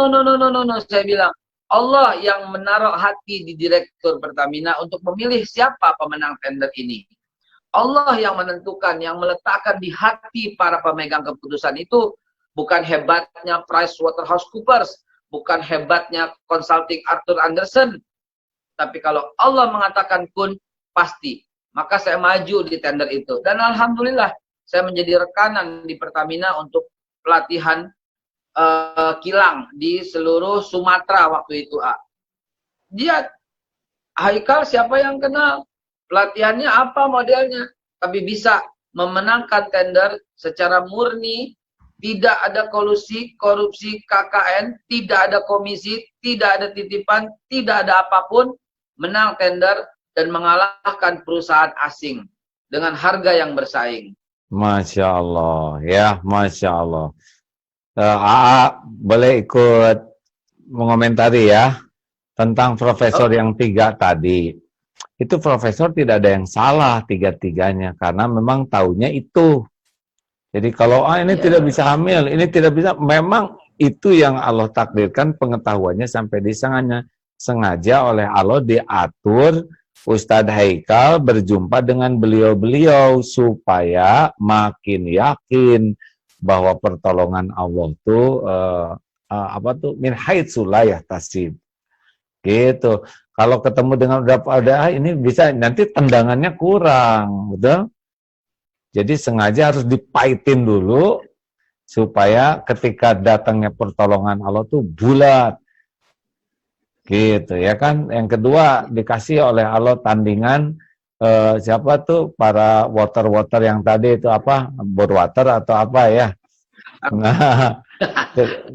Speaker 1: Saya bilang Allah yang menaruh hati di direktur Pertamina untuk memilih siapa pemenang tender ini. Allah yang menentukan, yang meletakkan di hati para pemegang keputusan itu bukan hebatnya PricewaterhouseCoopers, bukan hebatnya consulting Arthur Andersen. Tapi kalau Allah mengatakan kun, pasti. Maka saya maju di tender itu. Dan alhamdulillah, saya menjadi rekanan di Pertamina untuk pelatihan kilang di seluruh Sumatera waktu itu. Dia, Haikal siapa yang kenal? Pelatihannya apa modelnya? Tapi bisa memenangkan tender secara murni, tidak ada kolusi, korupsi, KKN, tidak ada komisi, tidak ada titipan, tidak ada apapun, menang tender dan mengalahkan perusahaan asing dengan harga yang bersaing.
Speaker 2: Masya Allah, ya Masya Allah. Boleh ikut mengomentari ya tentang profesor yang 3 tadi. Itu profesor tidak ada yang salah 3-tiganya karena memang taunya itu. Jadi kalau ini tidak bisa hamil, ini tidak bisa, memang itu yang Allah takdirkan, pengetahuannya sampai di sengaja oleh Allah diatur Ustadz Haikal berjumpa dengan beliau-beliau supaya makin yakin bahwa pertolongan Allah tuh min haitsu la yahtasib. Gitu. Kalau ketemu dengan udah ini bisa nanti tendangannya kurang, betul? Jadi sengaja harus dipaitin dulu supaya ketika datangnya pertolongan Allah tuh bulat. Gitu ya kan. Yang kedua dikasih oleh Allah tandingan siapa tuh para water yang tadi itu apa? Borwater atau apa ya. Nah,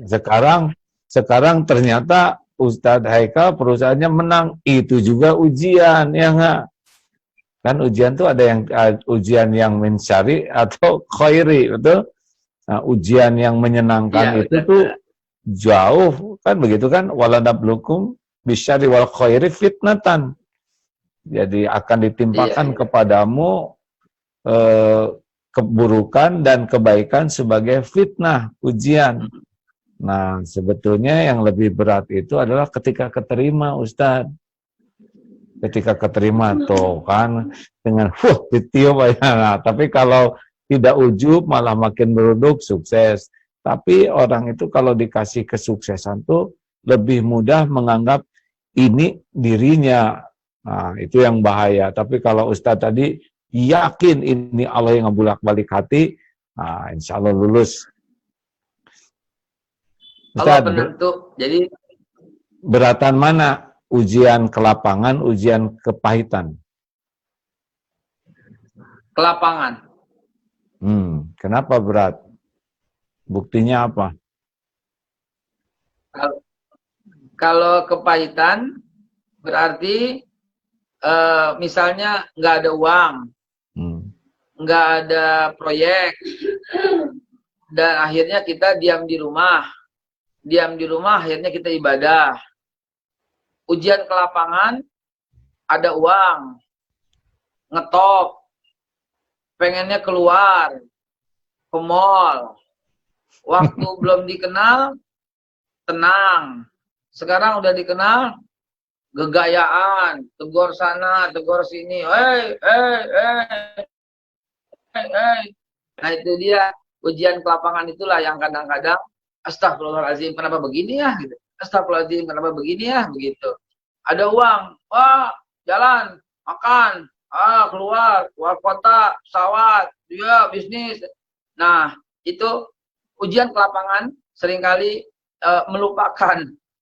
Speaker 2: sekarang ternyata Ustadz Haikal perusahaannya menang. Itu juga ujian, ya nggak? Kan ujian tuh ada yang ujian yang mencari atau khairi, betul? Nah, ujian yang menyenangkan
Speaker 1: Iya,
Speaker 2: itu tuh jauh, kan begitu kan? Waladablukum bisyari wal khairi fitnatan. Jadi akan ditimpakan
Speaker 1: iya.
Speaker 2: kepadamu keburukan dan kebaikan sebagai fitnah, ujian. Nah, sebetulnya yang lebih berat itu adalah ketika keterima, Ustadz. Ketika keterima tuh kan dengan ditiup aja. Nah, tapi kalau tidak ujub malah makin meruduk, sukses. Tapi orang itu kalau dikasih kesuksesan tuh lebih mudah menganggap ini dirinya. Nah, itu yang bahaya. Tapi kalau Ustadz tadi yakin ini Allah yang ngebulak-balik hati, nah, insya Allah lulus.
Speaker 1: Allah
Speaker 2: Ustadz,
Speaker 1: penentu. Jadi
Speaker 2: beratan mana? Ujian ke lapangan, ujian kepahitan?
Speaker 1: ke lapangan.
Speaker 2: Kenapa berat? Buktinya apa?
Speaker 1: Kalau kepahitan berarti misalnya nggak ada uang, nggak ada proyek, dan akhirnya kita diam di rumah. Diam di rumah akhirnya kita ibadah. Ujian ke lapangan, ada uang, ngetop, pengennya keluar, ke mall. Waktu belum dikenal, tenang. Sekarang udah dikenal, gegayaan, tegur sana, tegur sini. Hey. Nah itu dia, ujian ke lapangan itulah yang kadang-kadang, astagfirullahaladzim, kenapa begini ya? Gitu. Astagfirullahaladzim, kenapa begini ya? Begitu. Ada uang, wah, jalan, makan, keluar kota, pesawat, ya bisnis. Nah, itu ujian ke lapangan seringkali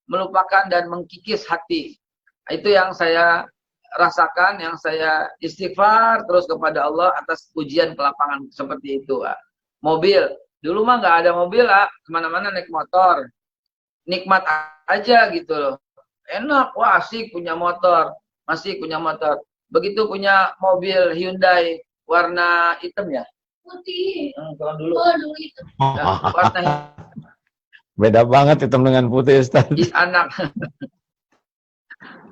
Speaker 1: melupakan dan mengkikis hati. Itu yang saya rasakan, yang saya istighfar terus kepada Allah atas ujian ke lapangan seperti itu. Mobil, dulu mah nggak ada mobil, kemana-mana naik motor. Nikmat aja gitu loh. Enak, wah asik punya motor, masih punya motor. Begitu punya mobil Hyundai warna hitam ya? Putih. Kalau dulu. Oh, dulu hitam. Warna
Speaker 2: beda banget hitam dengan putih, Ustaz.
Speaker 1: Anak.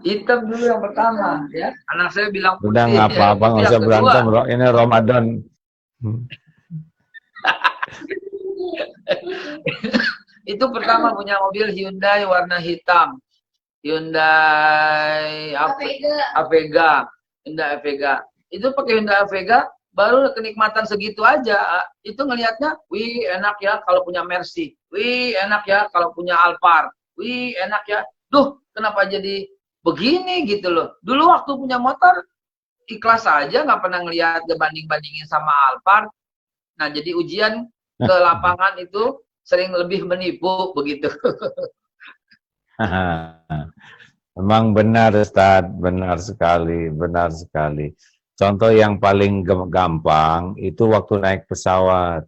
Speaker 1: Hitam dulu yang pertama, ya. Anak saya bilang putih.
Speaker 2: Udah nggak apa-apa, nggak usah berantem. Ini Ramadan.
Speaker 1: Itu pertama punya mobil Hyundai warna hitam. Hyundai Avega. Hyundai Avega. Itu pakai Hyundai Avega baru kenikmatan segitu aja. Itu ngelihatnya, wih enak ya kalau punya Mercy. Wih enak ya kalau punya Alphard. Wih enak ya. Duh, kenapa jadi begini gitu loh. Dulu waktu punya motor ikhlas aja, nggak pernah ngelihat banding-bandingin sama Alphard. Nah, jadi ujian ke lapangan itu sering lebih menipu begitu.
Speaker 2: Memang benar, Ustaz, benar sekali, benar sekali. Contoh yang paling gampang itu waktu naik pesawat.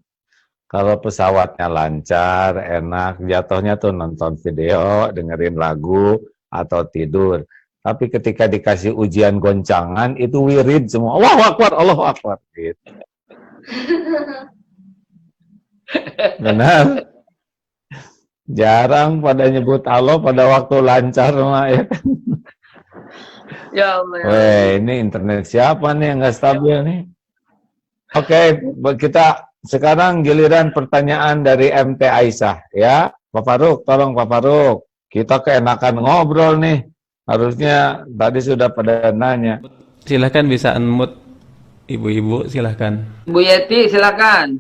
Speaker 2: Kalau pesawatnya lancar, enak, jatuhnya tuh nonton video, dengerin lagu, atau tidur. Tapi ketika dikasih ujian goncangan, itu wirid semua. Allahu Akbar, Allahu Akbar. Gitu. Benar. Jarang pada nyebut Allah pada waktu lancar, ya kan?
Speaker 1: Ya Allah.
Speaker 2: Weh, ini internet siapa nih yang nggak stabil nih? Oke, kita sekarang giliran pertanyaan dari MT Aisyah, ya. Pak Faruk, tolong Pak Faruk. Kita keenakan ngobrol nih. Harusnya tadi sudah pada nanya.
Speaker 3: Silahkan bisa unmute ibu-ibu, silahkan.
Speaker 1: Bu Yeti, silakan.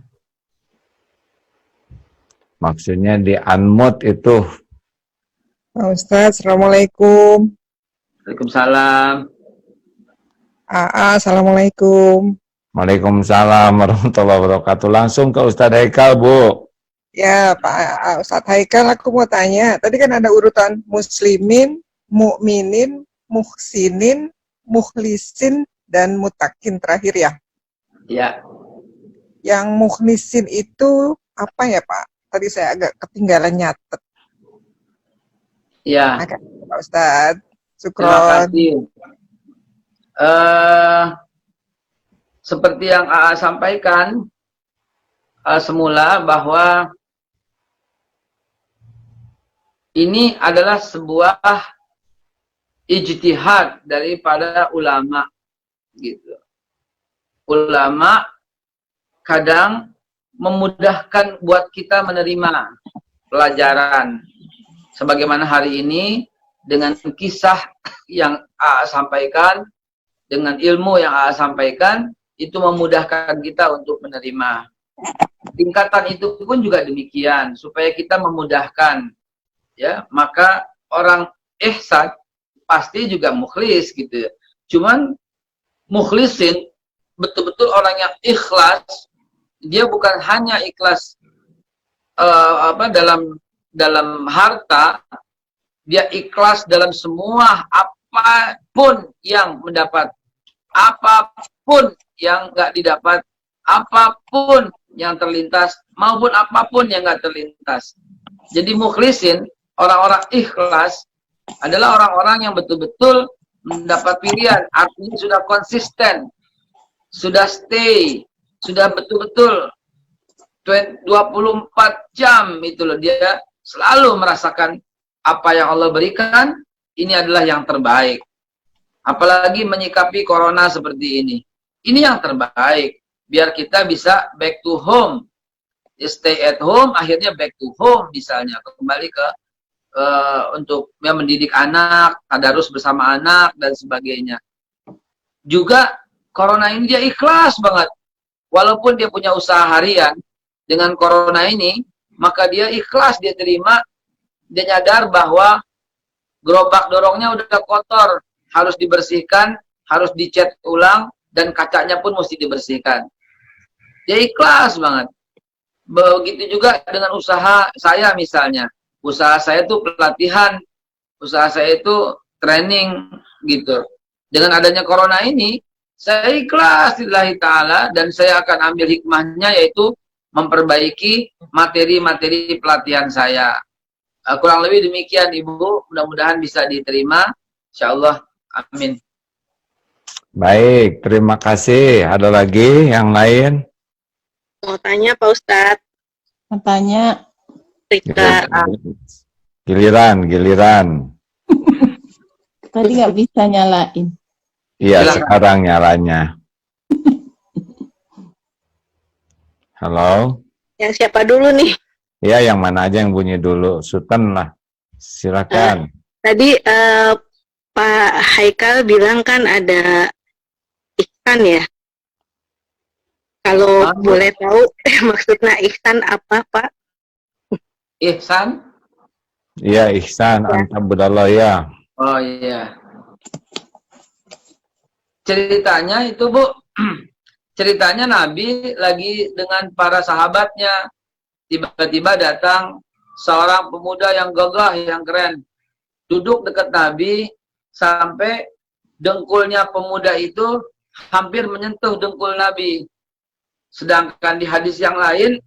Speaker 2: Maksudnya di unmute itu.
Speaker 4: Pak Ustadz, Assalamualaikum.
Speaker 1: Waalaikumsalam.
Speaker 4: Assalamualaikum.
Speaker 2: Waalaikumsalam warahmatullahi wabarakatuh. Langsung ke Ustadz Haikal, Bu.
Speaker 4: Ya, Pak Ustadz Haikal, aku mau tanya. Tadi kan ada urutan muslimin, mukminin, muhsinin, mukhlisin, dan mutakin terakhir ya.
Speaker 1: Ya,
Speaker 4: Yang mukhlisin itu apa ya, Pak? Tadi saya agak ketinggalan nyatet.
Speaker 1: ya.
Speaker 4: Makasih, Pak Ustadz.
Speaker 1: Terima
Speaker 4: Syukron.
Speaker 1: kasih. Seperti yang AA sampaikan semula bahwa ini adalah sebuah ijtihad daripada ulama, gitu. Ulama kadang memudahkan buat kita menerima pelajaran. Sebagaimana hari ini dengan kisah yang AA sampaikan, dengan ilmu yang AA sampaikan, itu memudahkan kita untuk menerima. Tingkatan itu pun juga demikian, supaya kita memudahkan. Ya, maka orang ihsan pasti juga mukhlis gitu ya. Cuman mukhlisin betul-betul orang yang ikhlas, dia bukan hanya ikhlas dalam harta, dia ikhlas dalam semua, apapun yang mendapat, apapun yang nggak didapat, apapun yang terlintas maupun apapun yang nggak terlintas. Jadi mukhlisin, orang-orang ikhlas adalah orang-orang yang betul-betul mendapat pilihan, artinya sudah konsisten, sudah stay, sudah betul-betul 24 jam itu loh, dia selalu merasakan apa yang Allah berikan, ini adalah yang terbaik. Apalagi menyikapi corona seperti ini. Ini yang terbaik, biar kita bisa back to home. Stay at home, akhirnya back to home misalnya, kembali ke untuk ya, mendidik anak, tadarus bersama anak, dan sebagainya. Juga corona ini dia ikhlas banget. Walaupun dia punya usaha harian, dengan corona ini, maka dia ikhlas, dia terima, dia nyadar bahwa gerobak dorongnya udah kotor, harus dibersihkan, harus dicat ulang, dan kacanya pun mesti dibersihkan. Dia ikhlas banget. Begitu juga dengan usaha saya misalnya. Usaha saya itu pelatihan, usaha saya itu training gitu. Dengan adanya corona ini, saya ikhlas lillahi ta'ala, dan saya akan ambil hikmahnya, yaitu memperbaiki materi-materi pelatihan saya. Kurang lebih demikian Ibu, mudah-mudahan bisa diterima, insyaallah, amin.
Speaker 2: Baik, terima kasih. Ada lagi yang lain?
Speaker 5: Mau tanya Pak Ustadz.
Speaker 6: Mau tanya.
Speaker 5: Rika.
Speaker 2: Giliran.
Speaker 6: Tadi nggak bisa nyalain.
Speaker 2: Iya,
Speaker 1: Silakan.
Speaker 2: sekarang nyalanya. Halo?
Speaker 5: Yang siapa dulu nih?
Speaker 2: Iya, yang mana aja yang bunyi dulu? Sultan lah. Silakan.
Speaker 5: Tadi Pak Haikal bilang kan ada ihsan ya. Kalau boleh tahu maksudnya ihsan apa Pak?
Speaker 1: Ihsan?
Speaker 2: Iya, ihsan, anta budallah ya.
Speaker 1: Oh iya. Ceritanya itu Bu, ceritanya Nabi lagi dengan para sahabatnya, tiba-tiba datang seorang pemuda yang gagah, yang keren, duduk dekat Nabi sampai dengkulnya pemuda itu hampir menyentuh dengkul Nabi. Sedangkan di hadis yang lain,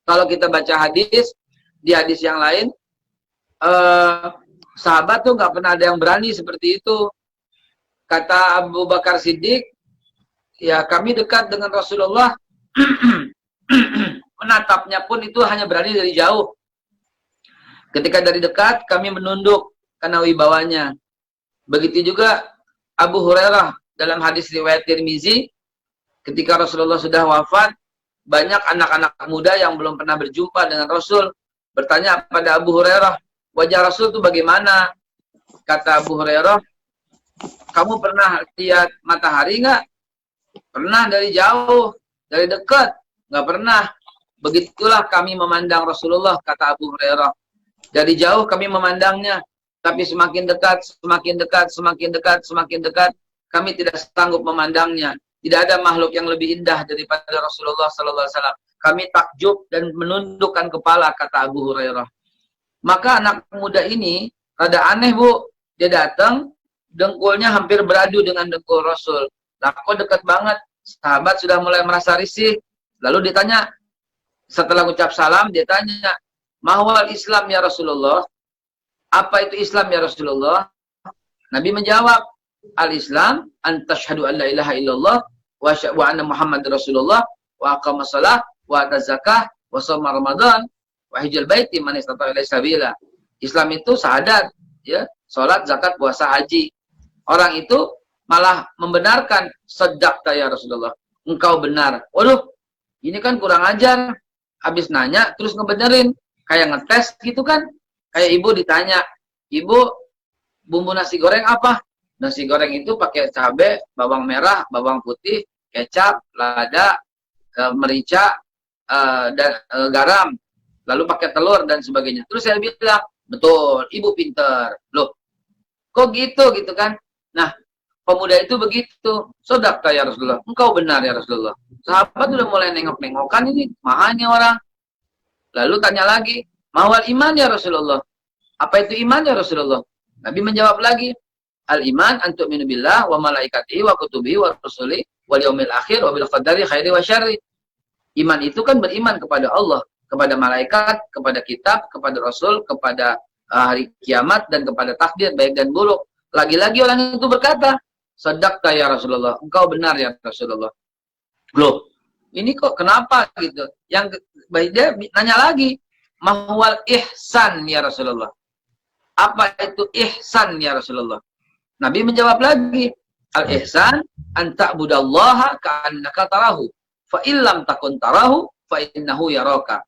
Speaker 1: kalau kita baca hadis, di hadis yang lain, sahabat tuh nggak pernah ada yang berani seperti itu. Kata Abu Bakar Siddiq, ya kami dekat dengan Rasulullah, menatapnya pun itu hanya berani dari jauh. Ketika dari dekat, kami menunduk karena wibawanya. Begitu juga Abu Hurairah dalam hadis riwayat Tirmizi, ketika Rasulullah sudah wafat, banyak anak-anak muda yang belum pernah berjumpa dengan Rasul, bertanya pada Abu Hurairah, wajah Rasul itu bagaimana? Kata Abu Hurairah, kamu pernah lihat matahari nggak? Pernah dari jauh, dari dekat? Nggak pernah. Begitulah kami memandang Rasulullah, kata Abu Hurairah. Dari jauh kami memandangnya, tapi semakin dekat, semakin dekat, semakin dekat, semakin dekat, kami tidak sanggup memandangnya. Tidak ada makhluk yang lebih indah daripada Rasulullah Sallallahu Alaihi Wasallam. kami takjub dan menundukkan kepala, kata Abu Hurairah. Maka anak muda ini rada aneh, Bu. Dia datang, dengkulnya hampir beradu dengan dengkul Rasul. Lah kok dekat banget. Sahabat sudah mulai merasa risih. Lalu ditanya, setelah ucap salam, dia tanya, mahwal Islam ya Rasulullah? Apa itu Islam ya Rasulullah? Nabi menjawab, al-Islam antashhadu an la ilaha illallah wa anna Muhammad Rasulullah wa aqamas shalah wa ataz zakah wa shoma Ramadan wa hijjal baiti man istata'a ilaihi sabila. Islam itu syahadat, ya, salat, zakat, puasa, haji. Orang itu malah membenarkan, sadaqta ya Rasulullah, engkau benar. Waduh, ini kan kurang ajar. Habis nanya terus ngebenerin, kayak ngetes gitu kan. Kayak ibu ditanya, ibu bumbu nasi goreng apa? Nasi goreng itu pakai cabai, bawang merah, bawang putih, kecap, lada, merica, dan garam, lalu pakai telur dan sebagainya. Terus saya bilang, betul, ibu pinter. Loh, kok gitu kan? Nah, pemuda itu begitu, sodaqta ya Rasulullah, engkau benar ya Rasulullah. Sahabat udah mulai nengok-nengokan, ini mahanya orang. Lalu tanya lagi, mahwal iman ya Rasulullah? Apa itu iman ya Rasulullah? Nabi menjawab lagi, al-iman antu'minu billah wa malaikatihi wa kutubihi wa rusuli wal yaumil akhir wa bil qadari khairi wa syarri. Iman itu kan beriman kepada Allah, kepada malaikat, kepada kitab, kepada rasul, kepada hari kiamat, dan kepada takdir baik dan buruk. Lagi-lagi orang itu berkata, sadaqta ya Rasulullah, engkau benar ya Rasulullah. Loh, ini kok kenapa gitu? Yang baik dia nanya lagi, mahwal ihsan ya Rasulullah. Apa itu ihsan ya Rasulullah? Nabi menjawab lagi, al-ihsan an ta'budallaha ka'annaka tarahu, fa illam takun tarahu fa innahu yaraka.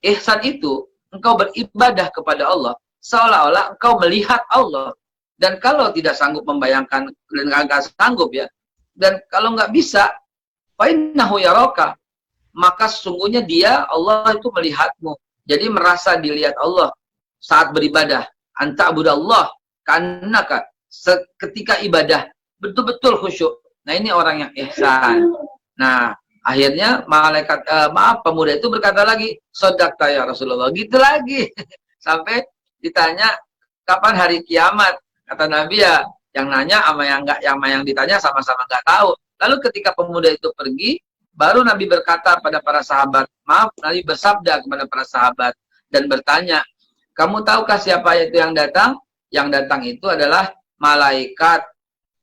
Speaker 1: Ihsan itu engkau beribadah kepada Allah seolah-olah engkau melihat Allah. Dan kalau tidak sanggup membayangkan, dan nggak sanggup ya, dan kalau nggak bisa, fa innahu yaraka, maka sesungguhnya dia, Allah itu melihatmu. Jadi merasa dilihat Allah saat beribadah. Anta'budallah ka'annaka, ketika ibadah betul-betul khusyuk. Nah, ini orang yang ihsan. Nah, akhirnya malaikat pemuda itu berkata lagi, shadaqta ya Rasulullah. Gitu lagi. Sampai ditanya kapan hari kiamat. Kata Nabi, ya yang nanya sama yang ditanya sama-sama nggak tahu. Lalu ketika pemuda itu pergi, baru Nabi berkata pada para sahabat, maaf, Nabi bersabda kepada para sahabat dan bertanya, kamu tahukah siapa itu yang datang? Yang datang itu adalah malaikat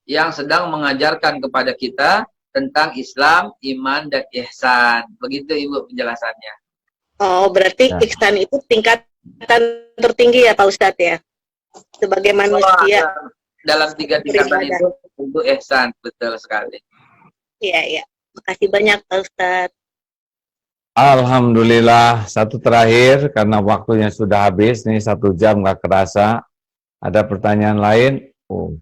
Speaker 1: yang sedang mengajarkan kepada kita tentang Islam, iman, dan ihsan. Begitu Ibu penjelasannya.
Speaker 5: Oh, berarti ihsan itu tingkatan tertinggi ya Pak Ustadz ya? Sebagai manusia.
Speaker 1: Dalam 3 tingkatan itu ihsan, betul sekali.
Speaker 5: Iya, iya. Makasih banyak Pak Ustadz.
Speaker 2: Alhamdulillah, satu terakhir karena waktunya sudah habis nih, 1 jam nggak kerasa. Ada pertanyaan lain? Oh.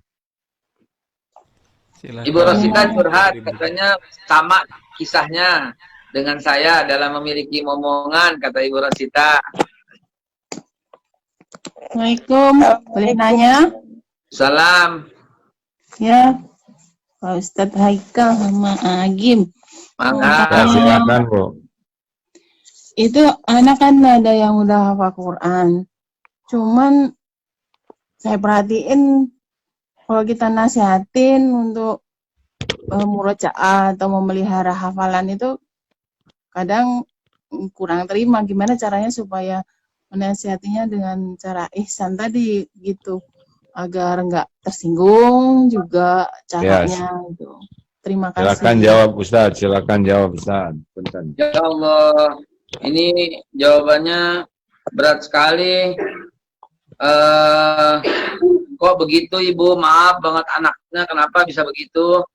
Speaker 3: Silakan.
Speaker 1: Ibu Rosita curhat, katanya sama kisahnya dengan saya dalam memiliki momongan, kata Ibu Rosita.
Speaker 6: Assalamualaikum, boleh nanya?
Speaker 1: Salam.
Speaker 6: Ya, Pak Ustadz Haikal sama Agim.
Speaker 1: Mangga.
Speaker 2: Ya, silakan Bu.
Speaker 6: Itu anak kan ada yang udah hafal Quran. Cuman saya perhatiin kalau kita nasihatin untuk murojaah atau memelihara hafalan itu kadang kurang terima. Gimana caranya supaya menasihatinya dengan cara ihsan tadi gitu, agar nggak tersinggung juga caranya gitu. Terima kasih.
Speaker 2: Silakan jawab Ustaz, silakan jawab Ustaz. Bentar.
Speaker 1: Ya Allah, ini jawabannya berat sekali. Kok begitu Ibu? Maaf banget anaknya, kenapa bisa begitu?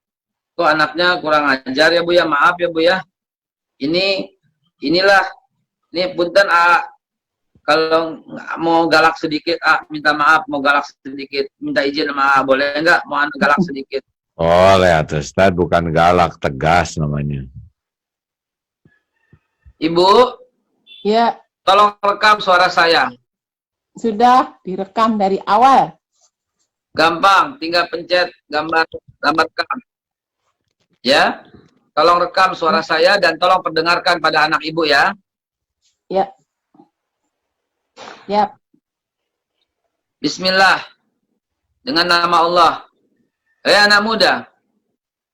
Speaker 1: Kok anaknya kurang ajar ya Bu ya? Maaf ya Bu ya. Inilah punten kalau mau galak sedikit minta maaf, mau galak sedikit minta izin sama boleh enggak? Mau galak sedikit.
Speaker 2: Boleh atuh Ustaz, bukan galak, tegas namanya.
Speaker 1: Ibu,
Speaker 6: Ya,
Speaker 1: tolong rekam suara saya.
Speaker 6: sudah direkam dari awal.
Speaker 1: Gampang, tinggal pencet gambar rekam. Ya. Tolong rekam suara saya dan tolong perdengarkan pada anak ibu ya.
Speaker 6: Ya. Ya.
Speaker 1: Bismillah. Dengan nama Allah. Anak muda,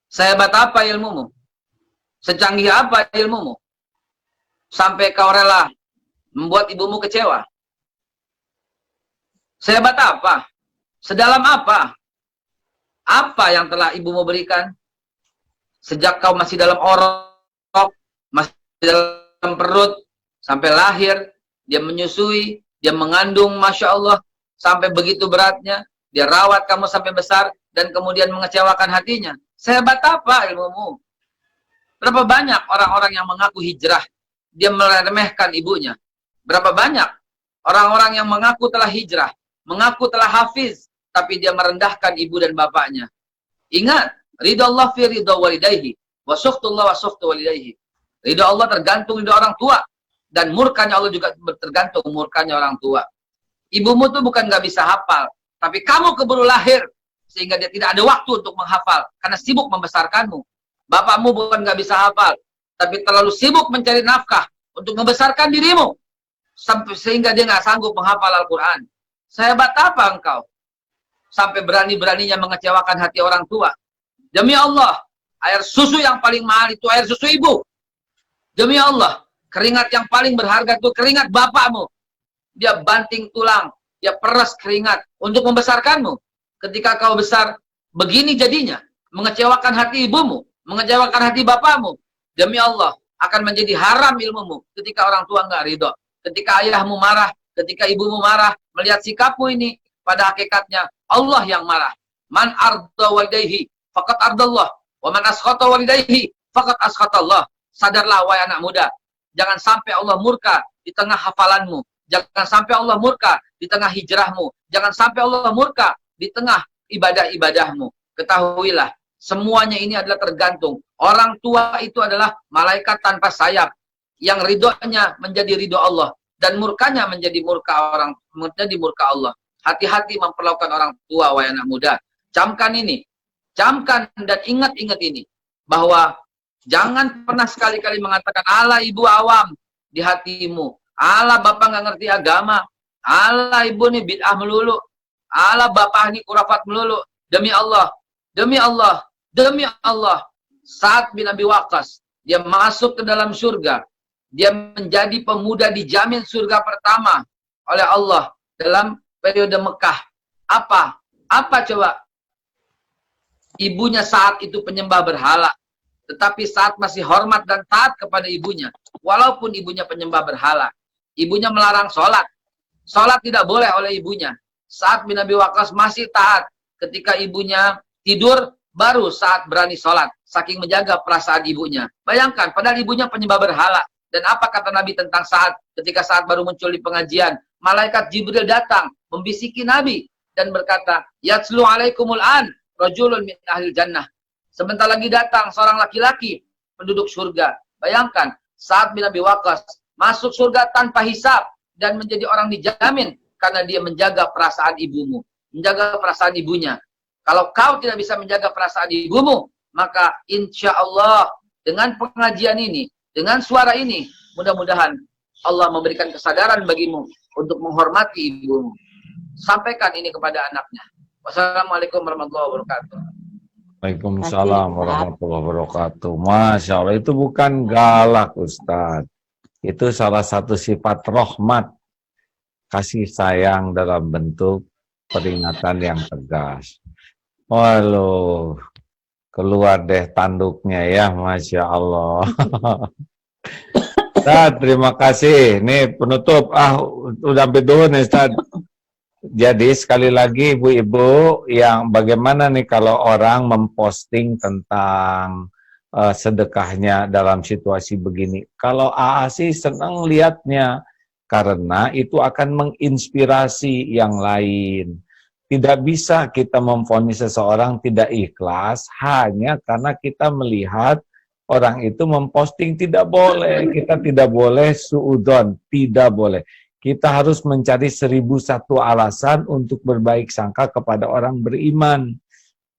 Speaker 1: sehebat apa ilmumu? Secanggih apa ilmumu? Sampai kau rela membuat ibumu kecewa. Sehebat apa? Sedalam apa? Apa yang telah ibumu berikan? Sejak kau masih dalam orok, masih dalam perut, sampai lahir, dia menyusui, dia mengandung, Masya Allah, sampai begitu beratnya, dia rawat kamu sampai besar, dan kemudian mengecewakan hatinya. Sehebat apa ilmumu? Berapa banyak orang-orang yang mengaku hijrah, dia meremehkan ibunya. Berapa banyak orang-orang yang mengaku telah hijrah, mengaku telah hafiz, tapi dia merendahkan ibu dan bapaknya. Ingat, ridha Allah fi ridha walidayhi, wa sukhtullah wa sukhtu walidayhi. Ridha Allah tergantung ridha orang tua, dan murkanya Allah juga tergantung murkanya orang tua. Ibumu tuh bukan nggak bisa hafal, tapi kamu keburu lahir, sehingga dia tidak ada waktu untuk menghafal, karena sibuk membesarkanmu. Bapakmu bukan nggak bisa hafal, tapi terlalu sibuk mencari nafkah untuk membesarkan dirimu, sehingga dia nggak sanggup menghafal Al-Quran. Sehebat apa engkau? Sampai berani-beraninya mengecewakan hati orang tua. Demi Allah, air susu yang paling mahal itu air susu ibu. Demi Allah, keringat yang paling berharga itu keringat bapakmu. Dia banting tulang, dia peras keringat untuk membesarkanmu. Ketika kau besar, begini jadinya. Mengecewakan hati ibumu, mengecewakan hati bapakmu. Demi Allah, akan menjadi haram ilmumu ketika orang tua nggak ridho. Ketika ayahmu marah, ketika ibumu marah, melihat sikapmu ini, pada hakikatnya Allah yang marah. Man arda walidayhi faqad ardallah, wa man askhata walidayhi faqad askhatallah. Sadarlah wahai anak muda, jangan sampai Allah murka di tengah hafalanmu, jangan sampai Allah murka di tengah hijrahmu, jangan sampai Allah murka di tengah ibadah-ibadahmu. Ketahuilah, semuanya ini adalah tergantung. Orang tua itu adalah malaikat tanpa sayap, yang ridhonya menjadi ridho Allah, dan murkanya menjadi murka Allah. Hati-hati memperlakukan orang tua, wahai anak muda. Camkan ini. Camkan dan ingat-ingat ini. Bahwa jangan pernah sekali-kali mengatakan, ala ibu awam di hatimu. Ala bapak nggak ngerti agama. Ala ibu nih bid'ah melulu. Ala bapak ini kurafat melulu. Demi Allah. Demi Allah. Demi Allah. Sa'ad bin Abi Waqqas. Dia masuk ke dalam surga. Dia menjadi pemuda dijamin surga pertama oleh Allah dalam periode Mekah. Apa? Apa coba? Ibunya saat itu penyembah berhala. Tetapi saat masih hormat dan taat kepada ibunya. Walaupun ibunya penyembah berhala. Ibunya melarang sholat. Sholat tidak boleh oleh ibunya. Sa'ad bin Abi Waqqas masih taat. Ketika ibunya tidur, baru saat berani sholat. Saking menjaga perasaan ibunya. Bayangkan, padahal ibunya penyembah berhala. Dan apa kata Nabi tentang Sa'ad? Ketika Sa'ad baru muncul di pengajian, malaikat Jibril datang, membisiki Nabi. Dan berkata, Yatslu alaikumul an, rajulun min ahlil jannah. Sebentar lagi datang seorang laki-laki, penduduk surga. Bayangkan, Sa'ad bin Abi Waqqas masuk surga tanpa hisab. Dan menjadi orang dijamin, karena dia menjaga perasaan ibumu. Menjaga perasaan ibunya. Kalau kau tidak bisa menjaga perasaan ibumu, maka insya Allah dengan pengajian ini, dengan suara ini, mudah-mudahan Allah memberikan kesadaran bagimu untuk menghormati ibumu. Sampaikan ini kepada anaknya. Wassalamualaikum warahmatullahi wabarakatuh.
Speaker 2: Waalaikumsalam warahmatullahi wabarakatuh. Masya Allah, itu bukan galak, Ustadz. Itu salah satu sifat rahmat, kasih sayang dalam bentuk peringatan yang tegas. Waduh, keluar deh tanduknya ya, Masya Allah. Ustaz, terima kasih. Ini penutup. Udah betul nih, Ustaz. Jadi sekali lagi ibu-ibu, yang bagaimana nih kalau orang memposting tentang sedekahnya dalam situasi begini. Kalau AA sih senang lihatnya, karena itu akan menginspirasi yang lain. Tidak bisa kita memvonis seseorang tidak ikhlas hanya karena kita melihat orang itu memposting. Tidak boleh, kita tidak boleh suudzon, tidak boleh. Kita harus mencari 1001 alasan untuk berbaik sangka kepada orang beriman.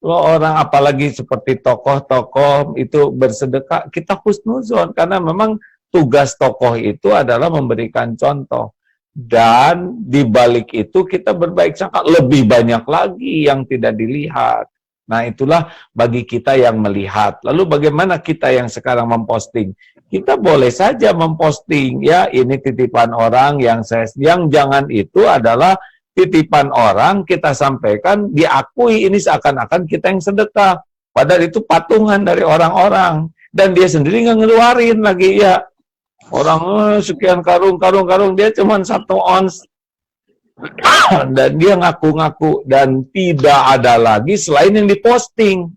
Speaker 2: Lo orang apalagi seperti tokoh-tokoh itu bersedekah, kita husnuzon karena memang tugas tokoh itu adalah memberikan contoh. Dan di balik itu kita berbaik sangka lebih banyak lagi yang tidak dilihat. Nah, itulah bagi kita yang melihat. Lalu bagaimana kita yang sekarang memposting? Kita boleh saja memposting, ya ini titipan orang yang jangan itu adalah titipan orang kita sampaikan, diakui ini seakan-akan kita yang sedekah. Padahal itu patungan dari orang-orang. Dan dia sendiri nggak ngeluarin lagi, ya. Orang sekian karung, dia cuma 1 ons. Dan dia ngaku-ngaku. Dan tidak ada lagi selain yang diposting.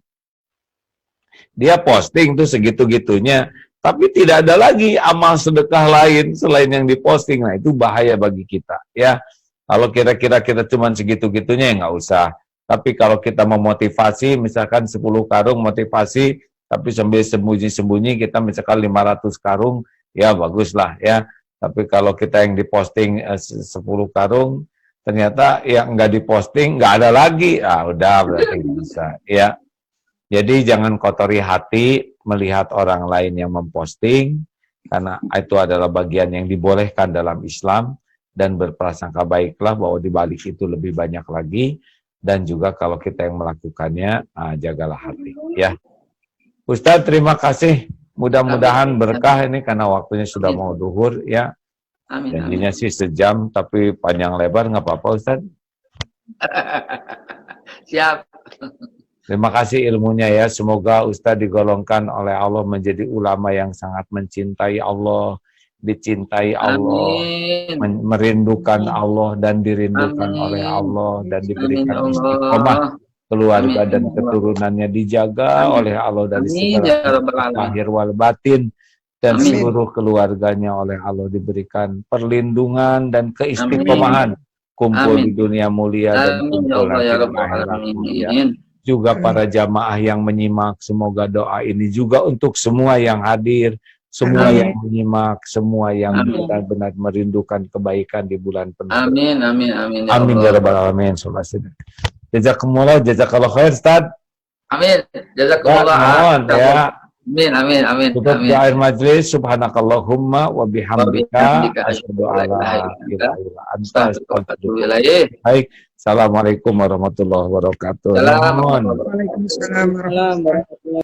Speaker 2: Dia posting tuh segitu-gitunya. Tapi tidak ada lagi amal sedekah lain selain yang diposting. Nah, itu bahaya bagi kita, ya. Kalau kira-kira kita cuma segitu-gitunya ya nggak usah. Tapi kalau kita memotivasi, misalkan 10 karung motivasi, tapi sambil sembunyi-sembunyi kita misalkan 500 karung, ya baguslah ya. Tapi kalau kita yang diposting 10 karung, ternyata yang nggak diposting nggak ada lagi, udah berarti nggak bisa ya. Jadi jangan kotori hati melihat orang lain yang memposting, karena itu adalah bagian yang dibolehkan dalam Islam. Dan berprasangka baiklah bahwa di balik itu lebih banyak lagi. Dan juga kalau kita yang melakukannya, jagalah hati. Ya, Ustadz terima kasih. Mudah-mudahan berkah ini karena waktunya sudah mau duhur. Ya, janjinya sih sejam, tapi panjang lebar nggak apa-apa Ustadz.
Speaker 1: Siap.
Speaker 2: Terima kasih ilmunya ya. Semoga Ustadz digolongkan oleh Allah menjadi ulama yang sangat mencintai Allah, dicintai Allah, merindukan Allah dan dirindukan oleh Allah, dan diberikan istiqomah keluarga dan keturunannya dijaga oleh Allah dari segala lahir wal batin, dan seluruh keluarganya oleh Allah diberikan perlindungan dan keistiqomahan, kumpul di dunia mulia dan kumpul nanti di akhirat mulia. Juga para jamaah yang menyimak, semoga doa ini juga untuk semua yang hadir, semua yang menyimak, semua yang benar-benar merindukan kebaikan di bulan penuh.
Speaker 1: Amin.
Speaker 2: Amin ya rabbal alamin. Jazakumullah, jazakallah khair Ustaz.
Speaker 1: Amin. Jazakumullah.
Speaker 2: Ya.
Speaker 1: Amin.
Speaker 2: Tutup doa majlis. Subhanakallahumma wa bihamdika asyhadu an la ilaha illa anta astaghfiruka wa atubu ilaik. Baik. Assalamualaikum warahmatullahi wabarakatuh.
Speaker 4: Waalaikumsalam warahmatullahi wabarakatuh.